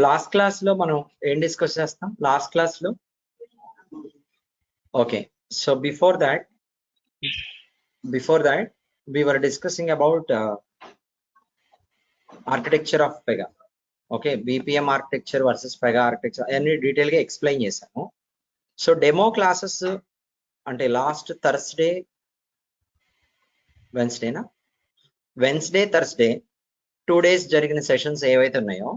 Last class లో మనం ఏం డిస్కస్ చేస్తాం లాస్ట్ క్లాస్ లో okay so before that we were discussing about architecture of Pega. Okay, BPM architecture versus Pega architecture అన్ని detail గా explain చేశాను. సో డెమో క్లాసెస్ అంటే లాస్ట్ వెన్స్డే థర్స్డే 2 days జరిగిన సెషన్స్ ఏవైతే ఉన్నాయో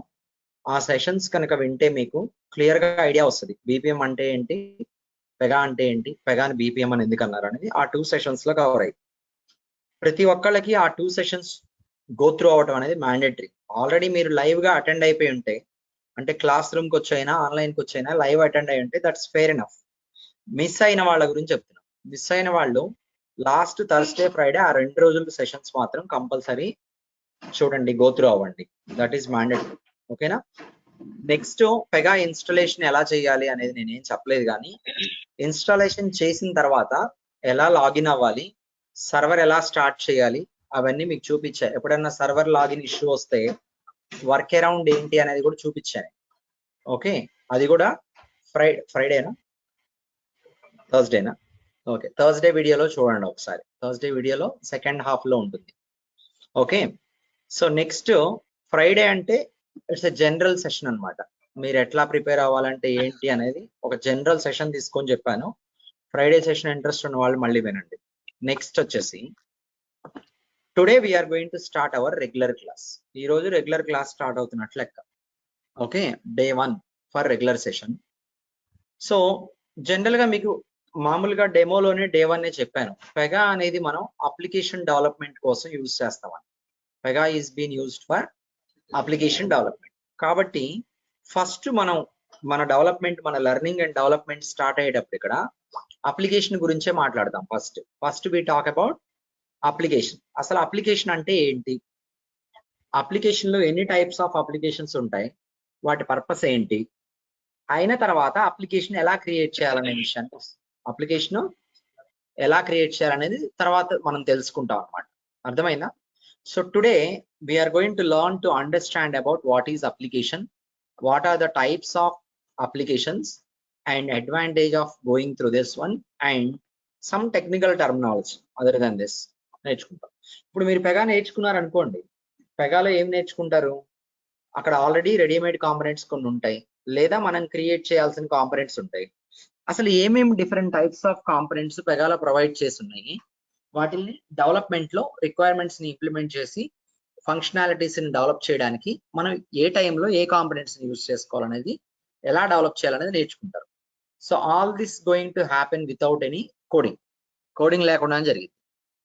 ఆ సెషన్స్ కనుక వింటే మీకు క్లియర్ గా ఐడియా వస్తుంది. బీపీఎం అంటే ఏంటి, పెగా అంటే ఏంటి, పెగాని బీపీఎం అని ఎందుకు అన్నారు అనేది ఆ 2 sessions లో కవర్ అయ్యి ప్రతి ఒక్కళ్ళకి ఆ 2 sessions గో త్రూ అవడం అనేది మ్యాండేటరీ. ఆల్రెడీ మీరు లైవ్ గా అటెండ్ అయిపోయి ఉంటే అంటే క్లాస్ రూమ్ కి వచ్చైనా ఆన్లైన్ కి వచ్చైనా లైవ్ అటెండ్ అయి ఉంటే దట్స్ ఫెయిర్ ఎనఫ్. మిస్ అయిన వాళ్ళ గురించి చెప్తున్నాం. మిస్ అయిన వాళ్ళు లాస్ట్ థర్స్డే ఫ్రైడే ఆ 2 రోజుల సెషన్స్ మాత్రం కంపల్సరీ చూడండి, గో త్రూ అవ్వండి. That is mandatory. ఓకేనా? నెక్స్ట్ పెగా ఇన్స్టాలేషన్ ఎలా చేయాలి అనేది నేనేం చెప్పలేదు, కానీ ఇన్స్టాలేషన్ చేసిన తర్వాత ఎలా లాగిన్ అవ్వాలి, సర్వర్ ఎలా స్టార్ట్ చేయాలి అవన్నీ మీకు చూపించాను. ఎప్పుడన్నా సర్వర్ లాగిన్ ఇష్యూ వస్తే వర్క్ అరౌండ్ ఏంటి అనేది కూడా చూపించాను. ఓకే, అది కూడా ఫ్రైడేనా థర్స్డేనా? ఓకే, థర్స్డే వీడియోలో చూడండి ఒకసారి. థర్స్డే వీడియోలో సెకండ్ హాఫ్ లో ఉంటుంది. ఓకే, సో నెక్స్ట్ ఫ్రైడే అంటే ఇట్స్ ఎ జనరల్ సెషన్ అన్నమాట. మీరు ఎట్లా ప్రిపేర్ అవ్వాలంటే ఏంటి అనేది ఒక జనరల్ సెషన్ తీసుకొని చెప్పాను. ఫ్రైడే సెషన్ ఇంట్రెస్ట్ ఉన్న వాళ్ళు మళ్ళీ వినండి. నెక్స్ట్ వచ్చేసి today we're going to start our regular class. ఈ రోజు రెగ్యులర్ క్లాస్ స్టార్ట్ అవుతున్నట్లు లెక్క. Okay, day 1 for regular session. So general గా మీకు మామూలుగా డెమోలోనే డే 1 చెప్పాను, పెగా అనేది మనం అప్లికేషన్ డెవలప్మెంట్ కోసం యూజ్ చేస్తామని. Pega is been used for application development. కాబట్టి ఫస్ట్ మనం మన డెవలప్మెంట్, మన లెర్నింగ్ అండ్ డెవలప్మెంట్ స్టార్ట్ అయ్యేటప్పుడు ఇక్కడ అప్లికేషన్ గురించే మాట్లాడదాం. First we talk about application. అసలు అప్లికేషన్ అంటే ఏంటి, అప్లికేషన్ లో ఎన్ని టైప్స్ ఆఫ్ అప్లికేషన్స్ ఉంటాయి, వాటి పర్పస్ ఏంటి, అయిన తర్వాత అప్లికేషన్ ఎలా క్రియేట్ చేయాలనే విషయాన్ని, అప్లికేషన్ ఎలా క్రియేట్ చేయాలనేది తర్వాత మనం తెలుసుకుంటాం అన్నమాట. అర్థమైందా? So today we're going to learn to understand about what is application, what are the types of applications and advantage of going through this one and some technical terminology other than this నేర్చుకుంటాం. ఇప్పుడు మీరు Pega నేర్చుకున్నారు అనుకోండి, పెగాలో ఏం నేర్చుకుంటారు, అక్కడ already readymade components కొన్ని ఉంటాయి, లేదా మనం క్రియేట్ చేయాల్సిన కాంపనెంట్స్ ఉంటాయి. అసలు ఏమేమి డిఫరెంట్ టైప్స్ ఆఫ్ కాంపనెంట్స్ పెగాలో ప్రొవైడ్ చేసి ఉన్నాయి, వాటిని డెవలప్మెంట్ లో రిక్వైర్మెంట్స్ ని ఇంప్లిమెంట్ చేసి ఫంక్షనాలిటీస్ ని డెవలప్ చేయడానికి మనం ఏ టైంలో ఏ కాంపనెంట్స్ ని యూజ్ చేసుకోవాలనేది, ఎలా డెవలప్ చేయాలనేది నేర్చుకుంటారు. So all this going to happen without any coding లేకుండా జరిగింది.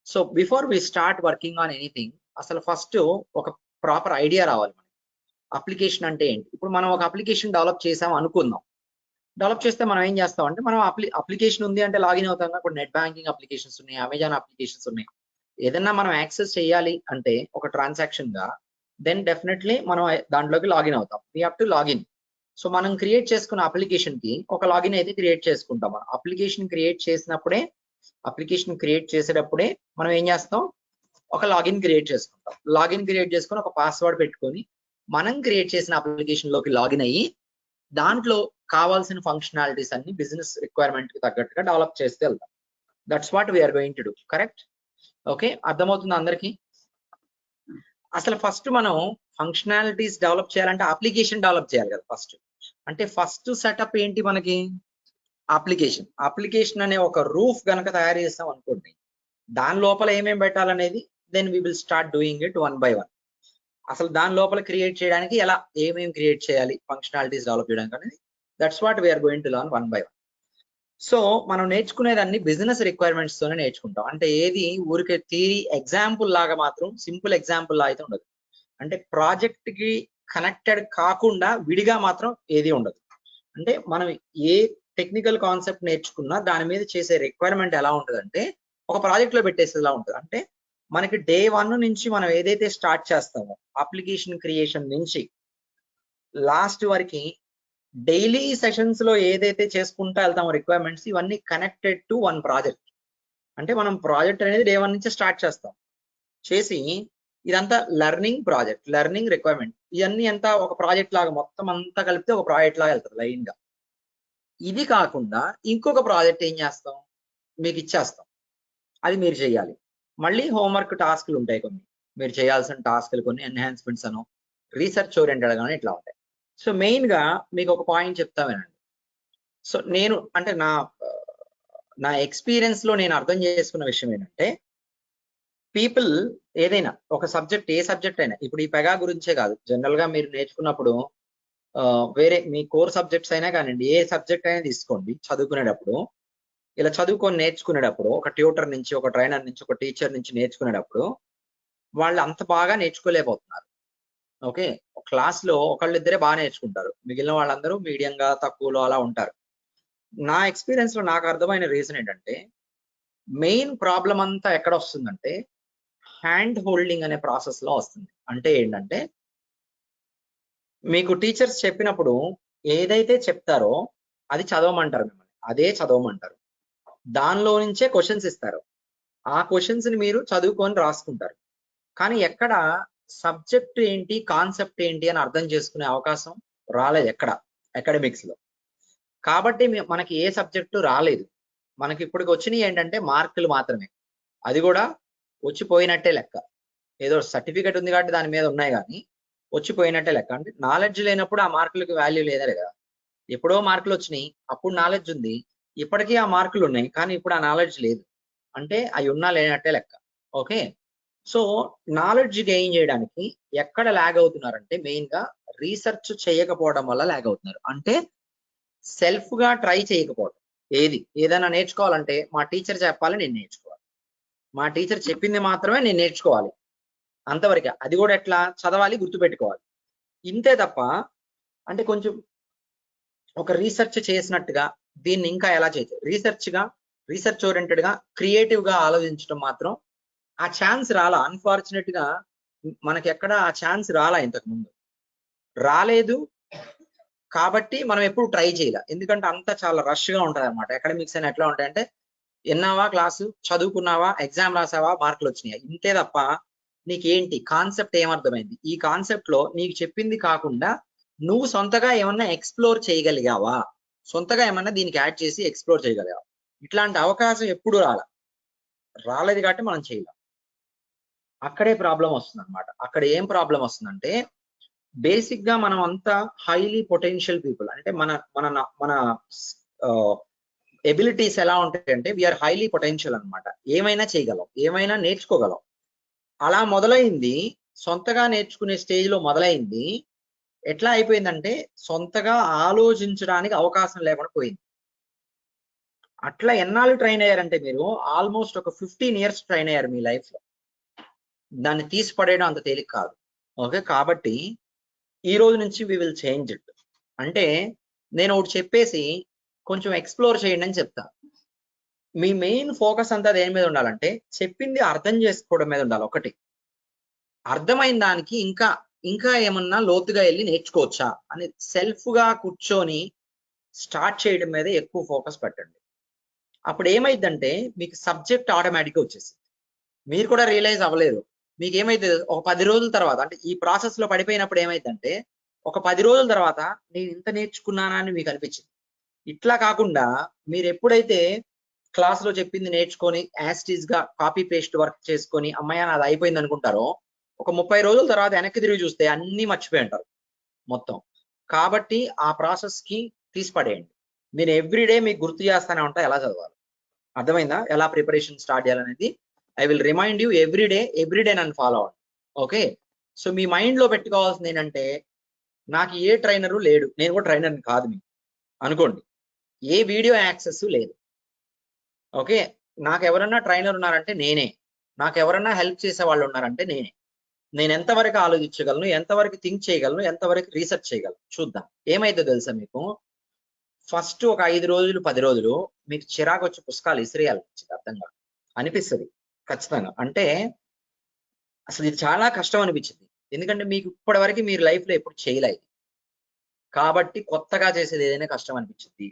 So before we start working on anything, అసలు ఫస్ట్ ఒక ప్రాపర్ ఐడియా రావాలి మనకి. అప్లికేషన్ అంటే ఏంటి? ఇప్పుడు మనం ఒక అప్లికేషన్ డెవలప్ చేసాం అనుకుందాం. డెవలప్ చేస్తే మనం ఏం చేస్తాం అంటే, మనం అప్లికేషన్ ఉంది అంటే లాగిన్ అవుతాం. ఇప్పుడు నెట్ బ్యాంకింగ్ అప్లికేషన్స్ ఉన్నాయి, అమెజాన్ అప్లికేషన్స్ ఉన్నాయి. ఏదన్నా మనం యాక్సెస్ చేయాలి అంటే ఒక ట్రాన్సాక్షన్ గా, దెన్ డెఫినెట్లీ మనం దాంట్లోకి లాగిన్ అవుతాం. We have to login. So మనం క్రియేట్ చేసుకున్న అప్లికేషన్ కి ఒక లాగిన్ అయితే క్రియేట్ చేసుకుంటాం. మనం అప్లికేషన్ క్రియేట్ చేసేటప్పుడే మనం ఏం చేస్తాం, ఒక లాగిన్ క్రియేట్ చేసుకుంటాం. లాగిన్ క్రియేట్ చేసుకొని ఒక పాస్వర్డ్ పెట్టుకొని మనం క్రియేట్ చేసిన అప్లికేషన్ లోకి లాగిన్ అయ్యి దాంట్లో కావాల్సిన ఫంక్షనాలిటీస్ అన్ని బిజినెస్ రిక్వైర్మెంట్ కి తగ్గట్టుగా డెవలప్ చేస్తే వెళ్తాం. That's what we're going to do. Correct? Okay, అర్థమవుతుంది అందరికి? అసలు ఫస్ట్ మనం ఫంక్షనాలిటీస్ డెవలప్ చేయాలంటే అప్లికేషన్ డెవలప్ చేయాలి కదా ఫస్ట్. అంటే ఫస్ట్ సెటప్ ఏంటి మనకి, అప్లికేషన్ అనే ఒక రూఫ్ గనక తయారు చేస్తాం అనుకోండి, దాని లోపల ఏమేమి పెట్టాలనేది then we will start doing it 1 by 1. అసలు దాని లోపల క్రియేట్ చేయడానికి ఎలా ఏమేమి క్రియేట్ చేయాలి, ఫంక్షనాలిటీస్ డెవలప్ చేయడానికి అనేది, that's what we're going to learn 1 by 1. సో మనం నేర్చుకునేదాన్ని బిజినెస్ రిక్వైర్మెంట్స్ తోనే నేర్చుకుంటాం. అంటే ఏది ఊరికే థియరీ ఎగ్జాంపుల్ లాగా మాత్రం, సింపుల్ ఎగ్జాంపుల్ లా అయితే ఉండదు. అంటే ప్రాజెక్ట్ కి కనెక్టెడ్ కాకుండా విడిగా మాత్రం ఏది ఉండదు. అంటే మనం ఏ టెక్నికల్ కాన్సెప్ట్ నేర్చుకున్నా దాని మీద చేసే రిక్వైర్మెంట్ ఎలా ఉంటుందంటే ఒక ప్రాజెక్ట్ లో పెట్టేసేలా ఉంటుంది. అంటే మనకి డే 1 నుంచి మనం ఏదైతే స్టార్ట్ చేస్తామో అప్లికేషన్ క్రియేషన్ నుంచి లాస్ట్ వరకు డైలీ సెషన్స్ లో ఏదైతే చేసుకుంటా వెళ్తామో రిక్వైర్మెంట్స్, ఇవన్నీ కనెక్టెడ్ టు 1 ప్రాజెక్ట్. అంటే మనం ప్రాజెక్ట్ అనేది డే 1 నుంచి స్టార్ట్ చేస్తాం. చేసి ఇదంతా లెర్నింగ్ ప్రాజెక్ట్, లెర్నింగ్ రిక్వైర్మెంట్. ఇవన్నీ అంతా ఒక ప్రాజెక్ట్ లాగా మొత్తం అంతా కలిపితే ఒక ప్రాజెక్ట్ లాగా వెళ్తుంది లైన్ గా. ఇది కాకుండా ఇంకొక ప్రాజెక్ట్ ఏం చేస్తాం, మీకు ఇచ్చేస్తాం, అది మీరు చేయాలి. మళ్ళీ హోంవర్క్ టాస్క్లు ఉంటాయి కొన్ని, మీరు చేయాల్సిన టాస్క్లు కొన్ని, ఎన్హాన్స్మెంట్స్ అను, రీసెర్చ్ ఓరియంటెడ్ గానే ఇట్లా ఉంటాయి. సో మెయిన్ గా మీకు ఒక పాయింట్ చెప్తా వినండి. సో నేను అంటే నా ఎక్స్పీరియన్స్ లో నేను అర్థం చేసుకున్న విషయం ఏంటంటే, పీపుల్ ఏదైనా ఒక సబ్జెక్ట్, ఏ సబ్జెక్ట్ అయినా, ఇప్పుడు ఈ పెగా గురించే కాదు, జనరల్ గా మీరు నేర్చుకున్నప్పుడు వేరే మీ కోర్ సబ్జెక్ట్స్ అయినా కానివ్వండి, ఏ సబ్జెక్ట్ అయినా తీసుకోండి, చదువుకునేటప్పుడు ఇలా చదువుకొని నేర్చుకునేటప్పుడు ఒక ట్యూటర్ నుంచి, ఒక ట్రైనర్ నుంచి, ఒక టీచర్ నుంచి నేర్చుకునేటప్పుడు వాళ్ళు అంత బాగా నేర్చుకోలేకపోతున్నారు. ఓకే, క్లాస్ లో ఒకళ్ళిద్దరే బాగా నేర్చుకుంటారు, మిగిలిన వాళ్ళందరూ మీడియంగా తక్కువలో అలా ఉంటారు. నా ఎక్స్పీరియన్స్ లో నాకు అర్థమైన రీజన్ ఏంటంటే, మెయిన్ ప్రాబ్లం అంతా ఎక్కడ వస్తుందంటే హ్యాండ్ హోల్డింగ్ అనే ప్రాసెస్ లో వస్తుంది. అంటే ఏంటంటే, మీకు టీచర్స్ చెప్పినప్పుడు ఏదైతే చెప్తారో అది చదవమంటారు, మిమ్మల్ని అదే చదవమంటారు, దానిలో నుంచే క్వశ్చన్స్ ఇస్తారు, ఆ క్వశ్చన్స్ ని మీరు చదువుకొని రాసుకుంటారు. కానీ ఎక్కడ సబ్జెక్ట్ ఏంటి, కాన్సెప్ట్ ఏంటి అని అర్థం చేసుకునే అవకాశం రాలేదు ఎక్కడ అకాడమిక్స్ లో. కాబట్టి మనకి ఏ సబ్జెక్టు రాలేదు. మనకి ఇప్పటికి వచ్చినాయి ఏంటంటే మార్కులు మాత్రమే, అది కూడా వచ్చిపోయినట్టే లెక్క. ఏదో సర్టిఫికెట్ ఉంది కాబట్టి దాని మీద ఉన్నాయి, కానీ వచ్చిపోయినట్టే లెక్క. అంటే నాలెడ్జ్ లేనప్పుడు ఆ మార్కులకి వాల్యూ లేదా కదా. ఎప్పుడో మార్కులు వచ్చినాయి, అప్పుడు నాలెడ్జ్ ఉంది, ఇప్పటికీ ఆ మార్కులు ఉన్నాయి, కానీ ఇప్పుడు ఆ నాలెడ్జ్ లేదు, అంటే అవి ఉన్నా లేనట్టే లెక్క. ఓకే, సో నాలెడ్జ్ గెయిన్ చేయడానికి ఎక్కడ ల్యాగ్ అవుతున్నారంటే, మెయిన్ గా రీసెర్చ్ చేయకపోవడం వల్ల ల్యాగ్ అవుతున్నారు. అంటే సెల్ఫ్ గా ట్రై చేయకపోవడం. ఏదైనా నేర్చుకోవాలంటే మా టీచర్ చెప్పాలి, నేను నేర్చుకోవాలి, మా టీచర్ చెప్పింది మాత్రమే నేను నేర్చుకోవాలి, అంతవరకే. అది కూడా ఎట్లా చదవాలి, గుర్తుపెట్టుకోవాలి, ఇంతే తప్ప అంటే కొంచెం ఒక రీసెర్చ్ చేసినట్టుగా దీన్ని ఇంకా ఎలా చేయొచ్చు, రీసెర్చ్ ఓరియంటెడ్ గా క్రియేటివ్ గా ఆలోచించడం మాత్రం ఆ ఛాన్స్ రాలా. అన్ఫార్చునేట్ గా మనకి ఎక్కడ ఆ ఛాన్స్ రాలా, ఇంతకు ముందు రాలేదు. కాబట్టి మనం ఎప్పుడు ట్రై చేయాలి, ఎందుకంటే అంతా చాలా రష్ గా ఉంటది అనమాట. అకాడమిక్స్ అని ఎట్లా ఉంటాయంటే, విన్నావా క్లాసు, చదువుకున్నావా, ఎగ్జామ్ రాసావా, మార్కులు వచ్చినాయి, ఇంతే తప్ప నీకేంటి కాన్సెప్ట్ ఏమర్థమైంది, ఈ కాన్సెప్ట్ లో నీకు చెప్పింది కాకుండా నువ్వు సొంతగా ఏమన్నా ఎక్స్ప్లోర్ చేయగలిగావా, సొంతగా ఏమన్నా దీనికి యాడ్ చేసి ఎక్స్ప్లోర్ చేయగలిగావా, ఇట్లాంటి అవకాశం ఎప్పుడు రాలేదు కాబట్టి మనం చేయలేం. అక్కడే ప్రాబ్లం వస్తుంది అనమాట. అక్కడ ఏం ప్రాబ్లం వస్తుందంటే, బేసిక్ గా మనం అంతా హైలీ పొటెన్షియల్ పీపుల్. అంటే మన మన మన ఎబిలిటీస్ ఎలా ఉంటాయంటే, వీఆర్ హైలీ పొటెన్షియల్ అనమాట. ఏమైనా చేయగలం, ఏమైనా నేర్చుకోగలం. అలా మొదలైంది, సొంతగా నేర్చుకునే స్టేజ్ లో మొదలైంది. ఎట్లా అయిపోయిందంటే, సొంతగా ఆలోచించడానికి అవకాశం లేకుండా పోయింది. అట్లా ఎన్నాళ్ళు ట్రైన్ అయ్యారంటే, మీరు ఆల్మోస్ట్ ఒక 15 years ట్రైన్ అయ్యారు మీ లైఫ్ లో. దాన్ని తీసి పడేయడం అంత తేలిక కాదు. ఓకే, కాబట్టి ఈ రోజు నుంచి వి విల్ చేంజ్ ఇట్. అంటే నేను ఒకటి చెప్పేసి కొంచెం ఎక్స్ప్లోర్ చేయండి అని చెప్తా. మీ మెయిన్ ఫోకస్ అంతా దేని మీద ఉండాలంటే, చెప్పింది అర్థం చేసుకోవడం మీద ఉండాలి. ఒకటి, అర్థమైన దానికి ఇంకా ఇంకా ఏమన్నా లోతుగా వెళ్ళి నేర్చుకోవచ్చా అని సెల్ఫ్ గా కూర్చొని స్టార్ట్ చేయడం మీద ఎక్కువ ఫోకస్ పెట్టండి. అప్పుడు ఏమైందంటే, మీకు సబ్జెక్ట్ ఆటోమేటిక్గా వచ్చేసి మీరు కూడా రియలైజ్ అవ్వలేరు. మీకు ఏమైతే ఒక 10 రోజుల తర్వాత, అంటే ఈ ప్రాసెస్ లో పడిపోయినప్పుడు ఏమైందంటే, ఒక 10 రోజుల తర్వాత నేను ఇంత నేర్చుకున్నానా అని మీకు అనిపించింది. ఇట్లా కాకుండా మీరు ఎప్పుడైతే క్లాస్ లో చెప్పింది నేర్చుకొని యాస్టీజ్ గా కాపీ పేస్ట్ వర్క్ చేసుకొని అమ్మాయి నాది అయిపోయింది అనుకుంటారో, ఒక 30 రోజుల తర్వాత వెనక్కి తిరిగి చూస్తే అన్ని మర్చిపోయి ఉంటారు మొత్తం. కాబట్టి ఆ ప్రాసెస్ కి తీసి పడేయండి. నేను ఎవ్రీడే మీకు గుర్తు చేస్తానే ఉంటా ఎలా చదవాలి. అర్థమైందా, ఎలా ప్రిపరేషన్ స్టార్ట్ చేయాలనేది. I will remind you every day నన్ను ఫాలో అవ్వండి. ఓకే, సో మీ మైండ్ లో పెట్టుకోవాల్సింది ఏంటంటే, నాకు ఏ ట్రైనరు లేడు, నేను కూడా ట్రైనర్ని కాదు మీకు అనుకోండి, ఏ వీడియో యాక్సెస్ లేదు. ఓకే, నాకు ఎవరన్నా ట్రైనర్ ఉన్నారంటే నేనే, నాకు ఎవరన్నా హెల్ప్ చేసే వాళ్ళు ఉన్నారంటే నేనే. నేను ఎంతవరకు ఆలోచించగలను, ఎంతవరకు థింక్ చేయగలను, ఎంతవరకు రీసెర్చ్ చేయగలను చూద్దాం. ఏమైతే తెలుసా మీకు, ఫస్ట్ ఒక 5 రోజులు 10 రోజులు మీకు చిరాకు వచ్చి పుస్తకాలు ఇసిరేయాలి, అర్థంగా అనిపిస్తుంది ఖచ్చితంగా. అంటే అసలు ఇది చాలా కష్టం అనిపించింది, ఎందుకంటే మీకు ఇప్పటివరకు మీరు లైఫ్ లో ఎప్పుడు చేయలేదు కాబట్టి కొత్తగా చేసేది ఏదైనా కష్టం అనిపించింది.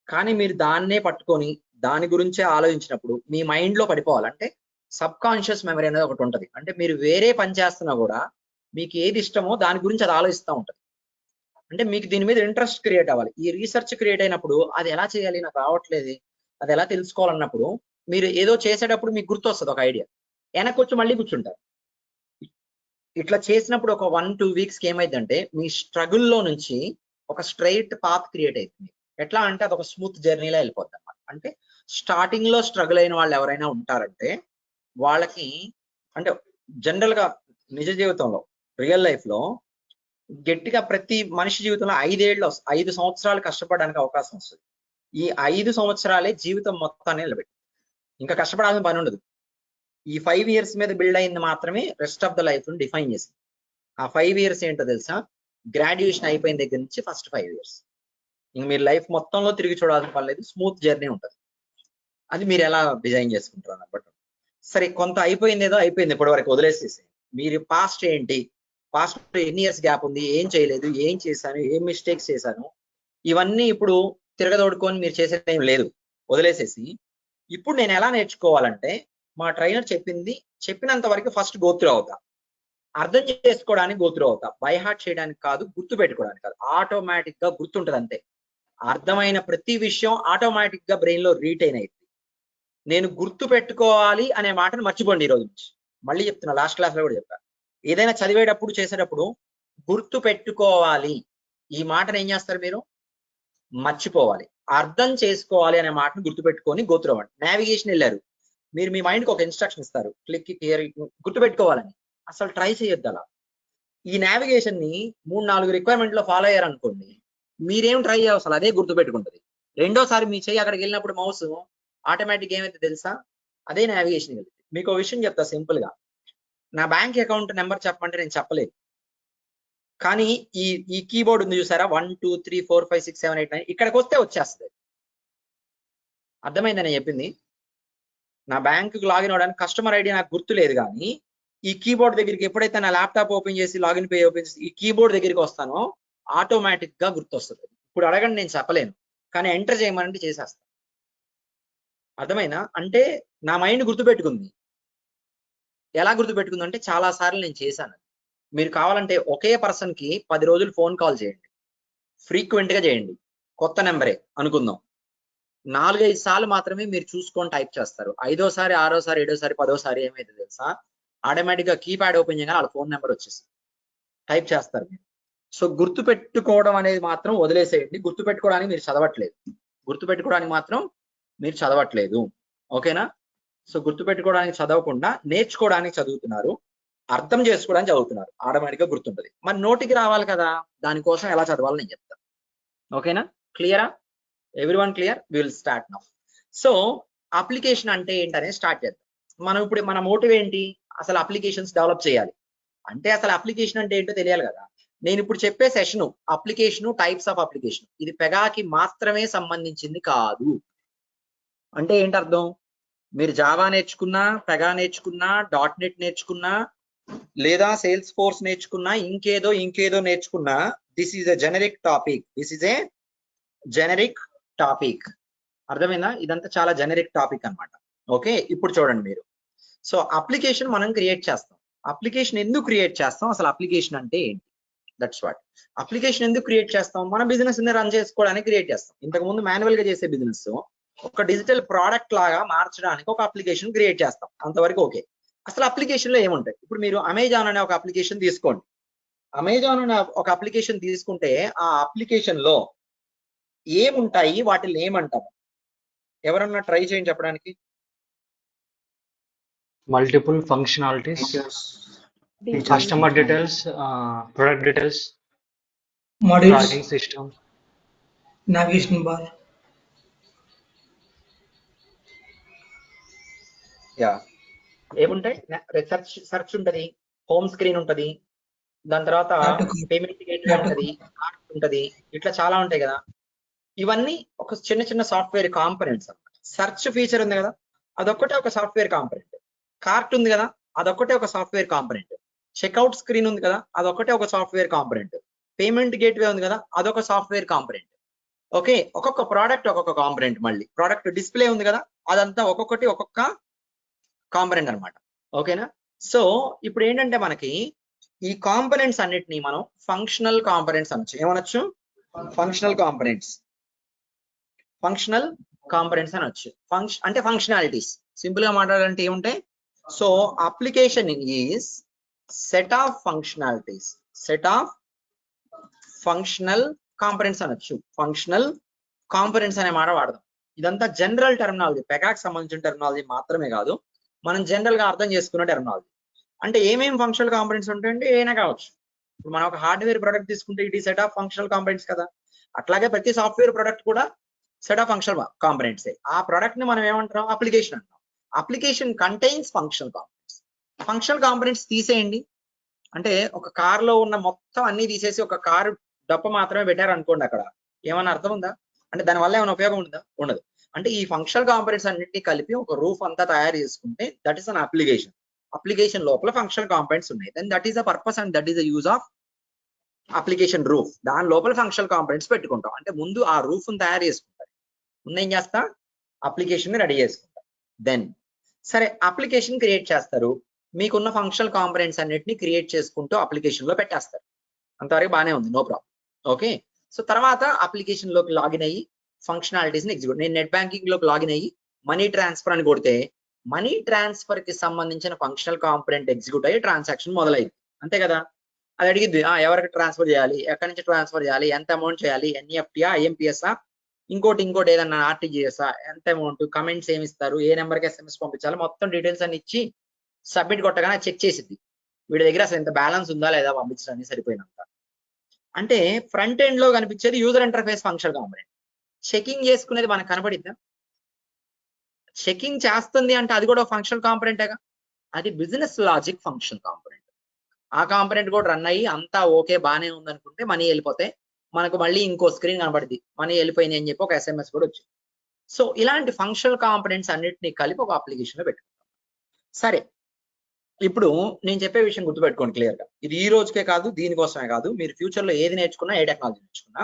కానీ మీరు దాన్నే పట్టుకొని దాని గురించే ఆలోచించినప్పుడు మీ మైండ్ లో పడిపోవాలి. అంటే సబ్ కాన్షియస్ మెమరీ అనేది ఒకటి ఉంటుంది. అంటే మీరు వేరే పని చేస్తున్నా కూడా మీకు ఏది ఇష్టమో దాని గురించి అది ఆలోచిస్తూ ఉంటుంది. అంటే మీకు దీని మీద ఇంట్రెస్ట్ క్రియేట్ అవ్వాలి. ఈ రీసెర్చ్ క్రియేట్ అయినప్పుడు అది ఎలా చేయాలి, నాకు రావట్లేదు, అది ఎలా తెలుసుకోవాలన్నప్పుడు మీరు ఏదో చేసేటప్పుడు మీకు గుర్తొస్తుంది ఒక ఐడియా, వెనక్కి మళ్ళీ కూర్చుంటారు. ఇట్లా చేసినప్పుడు ఒక 1-2 వీక్స్కి ఏమైందంటే మీ స్ట్రగుల్లో నుంచి ఒక స్ట్రైట్ పాత్ క్రియేట్ అవుతుంది. ఎట్లా అంటే అది ఒక స్మూత్ జర్నీలో వెళ్ళిపోద్ది అనమాట. అంటే స్టార్టింగ్ లో స్ట్రగుల్ అయిన వాళ్ళు ఎవరైనా ఉంటారంటే వాళ్ళకి, అంటే జనరల్ గా నిజ జీవితంలో రియల్ లైఫ్ లో గట్టిగా ప్రతి మనిషి జీవితంలో 5 సంవత్సరాలు కష్టపడడానికి అవకాశం వస్తుంది. ఈ 5 సంవత్సరాలే జీవితం మొత్తాన్ని నిలబెట్టి ఇంకా కష్టపడాల్సిన పని ఉండదు. ఈ 5 ఇయర్స్ మీద బిల్డ్ అయింది మాత్రమే rest of the life define చేసింది. ఆ 5 ఇయర్స్ ఏంటో తెలుసా? గ్రాడ్యుయేషన్ అయిపోయిన దగ్గర నుంచి ఫస్ట్ 5 ఇయర్స్ ఇంక మీరు లైఫ్ మొత్తంలో తిరిగి చూడాల్సిన పని లేదు, స్మూత్ జర్నీ ఉంటుంది. అది మీరు ఎలా డిజైన్ చేసుకుంటారు అన్నట్టు. సరే, కొంత అయిపోయింది, ఏదో అయిపోయింది, ఇప్పటి వరకు వదిలేసేసి మీరు పాస్ట్ ఏంటి, పాస్ట్ ఎన్ని ఇయర్స్ గ్యాప్ ఉంది, ఏం చేయలేదు, ఏం చేశాను, ఏం మిస్టేక్స్ చేశాను, ఇవన్నీ ఇప్పుడు తిరగదోడుకొని మీరు చేసేది ఏం లేదు, వదిలేసేసి ఇప్పుడు నేను ఎలా నేర్చుకోవాలంటే మా ట్రైనర్ చెప్పినంత వరకు ఫస్ట్ గోత్రు అవుతా, అర్థం చేసుకోవడానికి గోత్రు అవుతా, బై హార్ట్ చేయడానికి కాదు, గుర్తు పెట్టుకోవడానికి కాదు, ఆటోమేటిక్ గా గుర్తుంటది అంతే. అర్థమైన ప్రతి విషయం ఆటోమేటిక్ గా బ్రెయిన్ లో రీటైన్ అయింది. నేను గుర్తు పెట్టుకోవాలి అనే మాటను మర్చిపోండి ఈ రోజు నుంచి. మళ్ళీ చెప్తున్నా, లాస్ట్ క్లాస్ లో కూడా చెప్పాను, ఏదైనా చదివేటప్పుడు చేసేటప్పుడు గుర్తు పెట్టుకోవాలి ఈ మాటను ఏం చేస్తారు మీరు? మర్చిపోవాలి. అర్థం చేసుకోవాలి అనే మాటను గుర్తుపెట్టుకొని గోత్రు అవ్వండి. నావిగేషన్ వెళ్ళారు, మీరు మీ మైండ్కి ఒక ఇన్స్ట్రక్షన్ ఇస్తారు, క్లిక్ హియర్, గుర్తుపెట్టుకోవాలని. అసలు ట్రై చేయొద్దు అలా. ఈ నావిగేషన్ ని 3-4 రిక్వైర్మెంట్ లో ఫాలో అయ్యారనుకోండి, మీరేం ట్రై చేయవసలు అదే గుర్తుపెట్టుకుంటది. రెండోసారి మీ చెయ్యి అక్కడికి వెళ్ళినప్పుడు మౌస్ ఆటోమేటిక్ ఏమైతే తెలుసా? అదే నావిగేషన్ వెళ్తుంది. మీకు ఒక విషయం చెప్తా సింపుల్ గా, నా బ్యాంక్ అకౌంట్ నెంబర్ చెప్పమంటే నేను చెప్పలేదు, కానీ ఈ కీబోర్డ్ ఉంది చూసారా, 1 2 3 4 5 6 7 8 9, ఇక్కడికి వస్తే వచ్చేస్తుంది. అర్థమైందని చెప్పింది. నా బ్యాంకు లాగిన్ అవడానికి కస్టమర్ ఐడి నాకు గుర్తు లేదు, కానీ ఈ కీబోర్డ్ దగ్గరికి ఎప్పుడైతే నా ల్యాప్టాప్ ఓపెన్ చేసి లాగిన్ పే ఓపెన్ చేసి ఈ కీబోర్డ్ దగ్గరికి వస్తానో ఆటోమేటిక్ గా గుర్తొస్తుంది. ఇప్పుడు అడగండి, నేను చెప్పలేను, కానీ ఎంటర్ చేయమనంటే చేసేస్తాను. అర్థమైనా? అంటే నా మైండ్ గుర్తుపెట్టుకుంది. ఎలా గుర్తుపెట్టుకుంది అంటే చాలా సార్లు నేను చేశాను. మీరు కావాలంటే ఒకే పర్సన్ కి 10 రోజులు ఫోన్ కాల్ చేయండి, ఫ్రీక్వెంట్ గా చేయండి, కొత్త నెంబరే అనుకుందాం, 4-5 సార్లు మాత్రమే మీరు చూసుకొని టైప్ చేస్తారు. 5ఓసారి 6ఓసారి 7ఓసారి 10ఓసారి ఏమైతే తెలుసా? ఆటోమేటిక్ గా కీప్యాడ్ ఓపెన్ చేయగానే వాళ్ళ ఫోన్ నెంబర్ వచ్చేసి టైప్ చేస్తారు మీరు. సో గుర్తు పెట్టుకోవడం అనేది మాత్రం వదిలేసేయండి. గుర్తు పెట్టుకోవడానికి మీరు చదవట్లేదు, గుర్తు పెట్టుకోవడానికి మాత్రం మీరు చదవట్లేదు, ఓకేనా? సో గుర్తు పెట్టుకోవడానికి చదవకుండా నేర్చుకోవడానికి చదువుతున్నారు, అర్థం చేసుకోవడానికి చదువుతున్నారు, ఆటోమేటిక్ గా గుర్తుంటది. మరి నోటికి రావాలి కదా, దానికోసం ఎలా చదవాలో నేను చెప్తాను, ఓకేనా? క్లియరా? Everyone clear? We will start now. So application అంటే ఏంటనే స్టార్ట్ చేద్దాం. మనం ఇప్పుడు మన మోటివ్ ఏంటి? అసలు అప్లికేషన్స్ డెవలప్ చేయాలి అంటే అసలు అప్లికేషన్ అంటే ఏంటో తెలియాలి కదా. నేను ఇప్పుడు చెప్పే session application, types of application, ఇది పెగాకి మాత్రమే సంబంధించింది కాదు. అంటే ఏంటి అర్థం? మీరు జావా నేర్చుకున్నా, పెగా నేర్చుకున్నా, .NET నేర్చుకున్నా, లేదా సేల్స్ ఫోర్స్ నేర్చుకున్నా, ఇంకేదో నేర్చుకున్నా, this is a generic topic. This is a generic topic. అర్థమైందా? ఇదంతా చాలా జెనరిక్ టాపిక్ అన్నమాట. ఓకే, ఇప్పుడు చూడండి మీరు. సో అప్లికేషన్ మనం క్రియేట్ చేస్తాం. అప్లికేషన్ ఎందుకు క్రియేట్ చేస్తాం? అసలు అప్లికేషన్ అంటే ఏంటి? That's what. అప్లికేషన్ ఎందుకు క్రియేట్ చేస్తాం? మన బిజినెస్ ని రన్ చేసుకోవడానికి క్రియేట్ చేస్తాం. ఇంతకుముందు మాన్యువల్ గా చేసే బిజినెస్ ఒక డిజిటల్ ప్రోడక్ట్ లాగా మార్చడానికి ఒక అప్లికేషన్ క్రియేట్ చేస్తాం, అంతవరకు ఓకే. అసలు అప్లికేషన్ లో ఏముంటాయి? ఇప్పుడు మీరు అమెజాన్ అనే ఒక అప్లికేషన్ తీసుకోండి. అమెజాన్ అనే ఒక అప్లికేషన్ తీసుకుంటే ఆ అప్లికేషన్ లో ఏముంటాయి, వాటిని ఏమంటాము? ఎవరన్నా ట్రై చేయండి చెప్పడానికి. Multiple functionalities, customer details, product details, modules, tracking system, navigation bar, yeah, ఏముంటాయి? సెర్చ్ ఉంటది, హోమ్ స్క్రీన్ ఉంటది, దాని తర్వాత add to cart, payment gateway ఉంటది, కార్ట్ ఉంటది, ఇట్లా చాలా ఉంటాయి కదా. ఇవన్నీ ఒక చిన్న చిన్న సాఫ్ట్వేర్ కాంపనెంట్స్ అన్నమాట. సెర్చ్ ఫీచర్ ఉంది కదా, అదొక్కటే ఒక సాఫ్ట్వేర్ కాంపనెంట్. కార్ట్ ఉంది కదా, అదొక్కటే ఒక సాఫ్ట్వేర్ కాంపనెంట్. చెక్అవుట్ స్క్రీన్ ఉంది కదా, అదొక్కటే ఒక సాఫ్ట్వేర్ కాంపనెంట్. పేమెంట్ గేట్వే ఉంది కదా, అదొక సాఫ్ట్వేర్ కాంపనెంట్. ఓకే, ఒక్కొక్క ప్రోడక్ట్ ఒక్కొక్క కాంపనెంట్. మళ్ళీ ప్రోడక్ట్ డిస్ప్లే ఉంది కదా, అదంతా ఒక్కొక్కటి ఒక్కొక్క కాంపనెంట్ అనమాట. ఓకేనా? సో ఇప్పుడు ఏంటంటే మనకి ఈ కాంపనెంట్స్ అన్నిటిని మనం ఫంక్షనల్ కాంపనెంట్స్ అనొచ్చు. ఏమనొచ్చు? Functional components. ఫంక్షనల్ కాంపనెంట్స్ అనొచ్చు. అంటే ఫంక్షనాలిటీస్. సింపుల్ గా మాట్లాడాలంటే ఏముంటాయి? So application is set of functionalities. Set of functional components అనొచ్చు. ఫంక్షనల్ కాంపనెంట్స్ అనే మాట వాడదాం. ఇదంతా జనరల్ టెర్మినాలజీ, పెగాక్ సంబంధించిన టెర్మినాలజీ మాత్రమే కాదు, మనం జనరల్ గా అర్థం చేసుకున్న టెర్మినాలజీ. అంటే ఏమేమి ఫంక్షనల్ కాంపనెంట్స్ ఉంటాయంటే ఏమైనా కావచ్చు. ఇప్పుడు మనం ఒక హార్డ్వేర్ ప్రొడక్ట్ తీసుకుంటే ఇట్ ఈ సెట్ ఆఫ్ ఫంక్షనల్ కాంపనెంట్స్ కదా. అట్లాగే ప్రతి సాఫ్ట్వేర్ ప్రొడక్ట్ కూడా సెట్ ఆఫ్ ఫంక్షనల్ కాంపనెంట్స్. ఆ ప్రొడక్ట్ ని మనం ఏమంటాం? అప్లికేషన్ అంటాం. Application contains functional components. Functional components తీసేయండి అంటే ఒక కార్ లో ఉన్న మొత్తం అన్ని తీసేసి ఒక కారు డప్ప మాత్రమే పెట్టారు అనుకోండి, అక్కడ ఏమన్నా అర్థం ఉందా? అంటే దానివల్ల ఏమైనా ఉపయోగం ఉందా? ఉండదు. అంటే ఈ ఫంక్షనల్ కాంపనెంట్స్ అన్నింటినీ కలిపి ఒక రూఫ్ అంతా తయారు చేసుకుంటే that is an application. Application లోపల ఫంక్షనల్ కాంపనెంట్స్ ఉన్నాయి. Then that is the purpose and that is the use of application roof. దాని లోపల ఫంక్షనల్ కాంపనెంట్స్ పెట్టుకుంటాం. అంటే ముందు ఆ రూఫ్ ని తయారు చేసుకుంటారు, ముందు ఏం చేస్తా? అప్లికేషన్ ని రెడీ చేసుకుంటాం. దెన్ సరే అప్లికేషన్ క్రియేట్ చేస్తారు, మీకున్న ఫంక్షనల్ కాంపనెంట్స్ అన్నిటిని క్రియేట్ చేసుకుంటూ అప్లికేషన్ లో పెట్టేస్తారు. అంతవరకు బాగానే ఉంది, నో ప్రాబ్లం. ఓకే, సో తర్వాత అప్లికేషన్ లోకి లాగిన్ అయ్యి ఫంక్షనాలిటీస్ ని ఎగ్జిక్యూట్. నేను నెట్ బ్యాంకింగ్ లోకి లాగిన్ అయ్యి మనీ ట్రాన్స్ఫర్ అని కొడితే మనీ ట్రాన్స్ఫర్ కి సంబంధించిన ఫంక్షనల్ కాంపనెంట్ ఎగ్జిక్యూట్ అయ్యి ట్రాన్సాక్షన్ మొదలైంది. అంతే కదా? అది అడిగిద్ది ఎవరికి ట్రాన్స్ఫర్ చేయాలి, ఎక్కడి నుంచి ట్రాన్స్ఫర్ చేయాలి, ఎంత అమౌంట్ చేయాలి, ఎన్ఈఎఫ్టీఆ, ఐఎంపిఎస్ఆ, ఇంకోటి ఏదన్నా ఆర్టీజీఎస్ఆ, ఎంత అమౌంట్, కమెంట్స్ ఏమి ఇస్తారు, ఏ నెంబర్కి ఎస్ఎంఎస్ పంపించాలి, మొత్తం డీటెయిల్స్ అన్ని ఇచ్చి సబ్మిట్ కొట్టగానే చెక్ చేసిద్ది వీడి దగ్గర అసలు ఎంత బ్యాలెన్స్ ఉందా లేదా పంపించడానికి సరిపోయినంత. అంటే ఫ్రంట్ ఎండ్ లో కనిపించేది user interface functional component. Checking చేసుకునేది మనకు కనపడిద్దా? చెకింగ్ చేస్తుంది అంటే అది కూడా ఫంక్షనల్ కాంపనెంటేగా. అది బిజినెస్ లాజిక్ ఫంక్షనల్ కాంపనెంట్. ఆ కాంపనెంట్ కూడా రన్ అయ్యి అంతా ఓకే బానే ఉందనుకుంటే మనీ వెళ్ళిపోతే మనకు మళ్ళీ ఇంకో స్క్రీన్ కనబడింది, మనీ వెళ్ళిపోయింది అని చెప్పి ఒక ఎస్ఎంఎస్ కూడా వచ్చింది. సో ఇలాంటి ఫంక్షనల్ కాంపనెంట్స్ అన్నిటిని కలిపి ఒక అప్లికేషన్ లో పెట్టుకుంటాం. సరే, ఇప్పుడు నేను చెప్పే విషయం గుర్తుపెట్టుకోండి క్లియర్ గా. ఇది ఈ రోజుకే కాదు, దీనికోసమే కాదు, మీరు ఫ్యూచర్ లో ఏది నేర్చుకున్నా, ఏ టెక్నాలజీ నేర్చుకున్నా,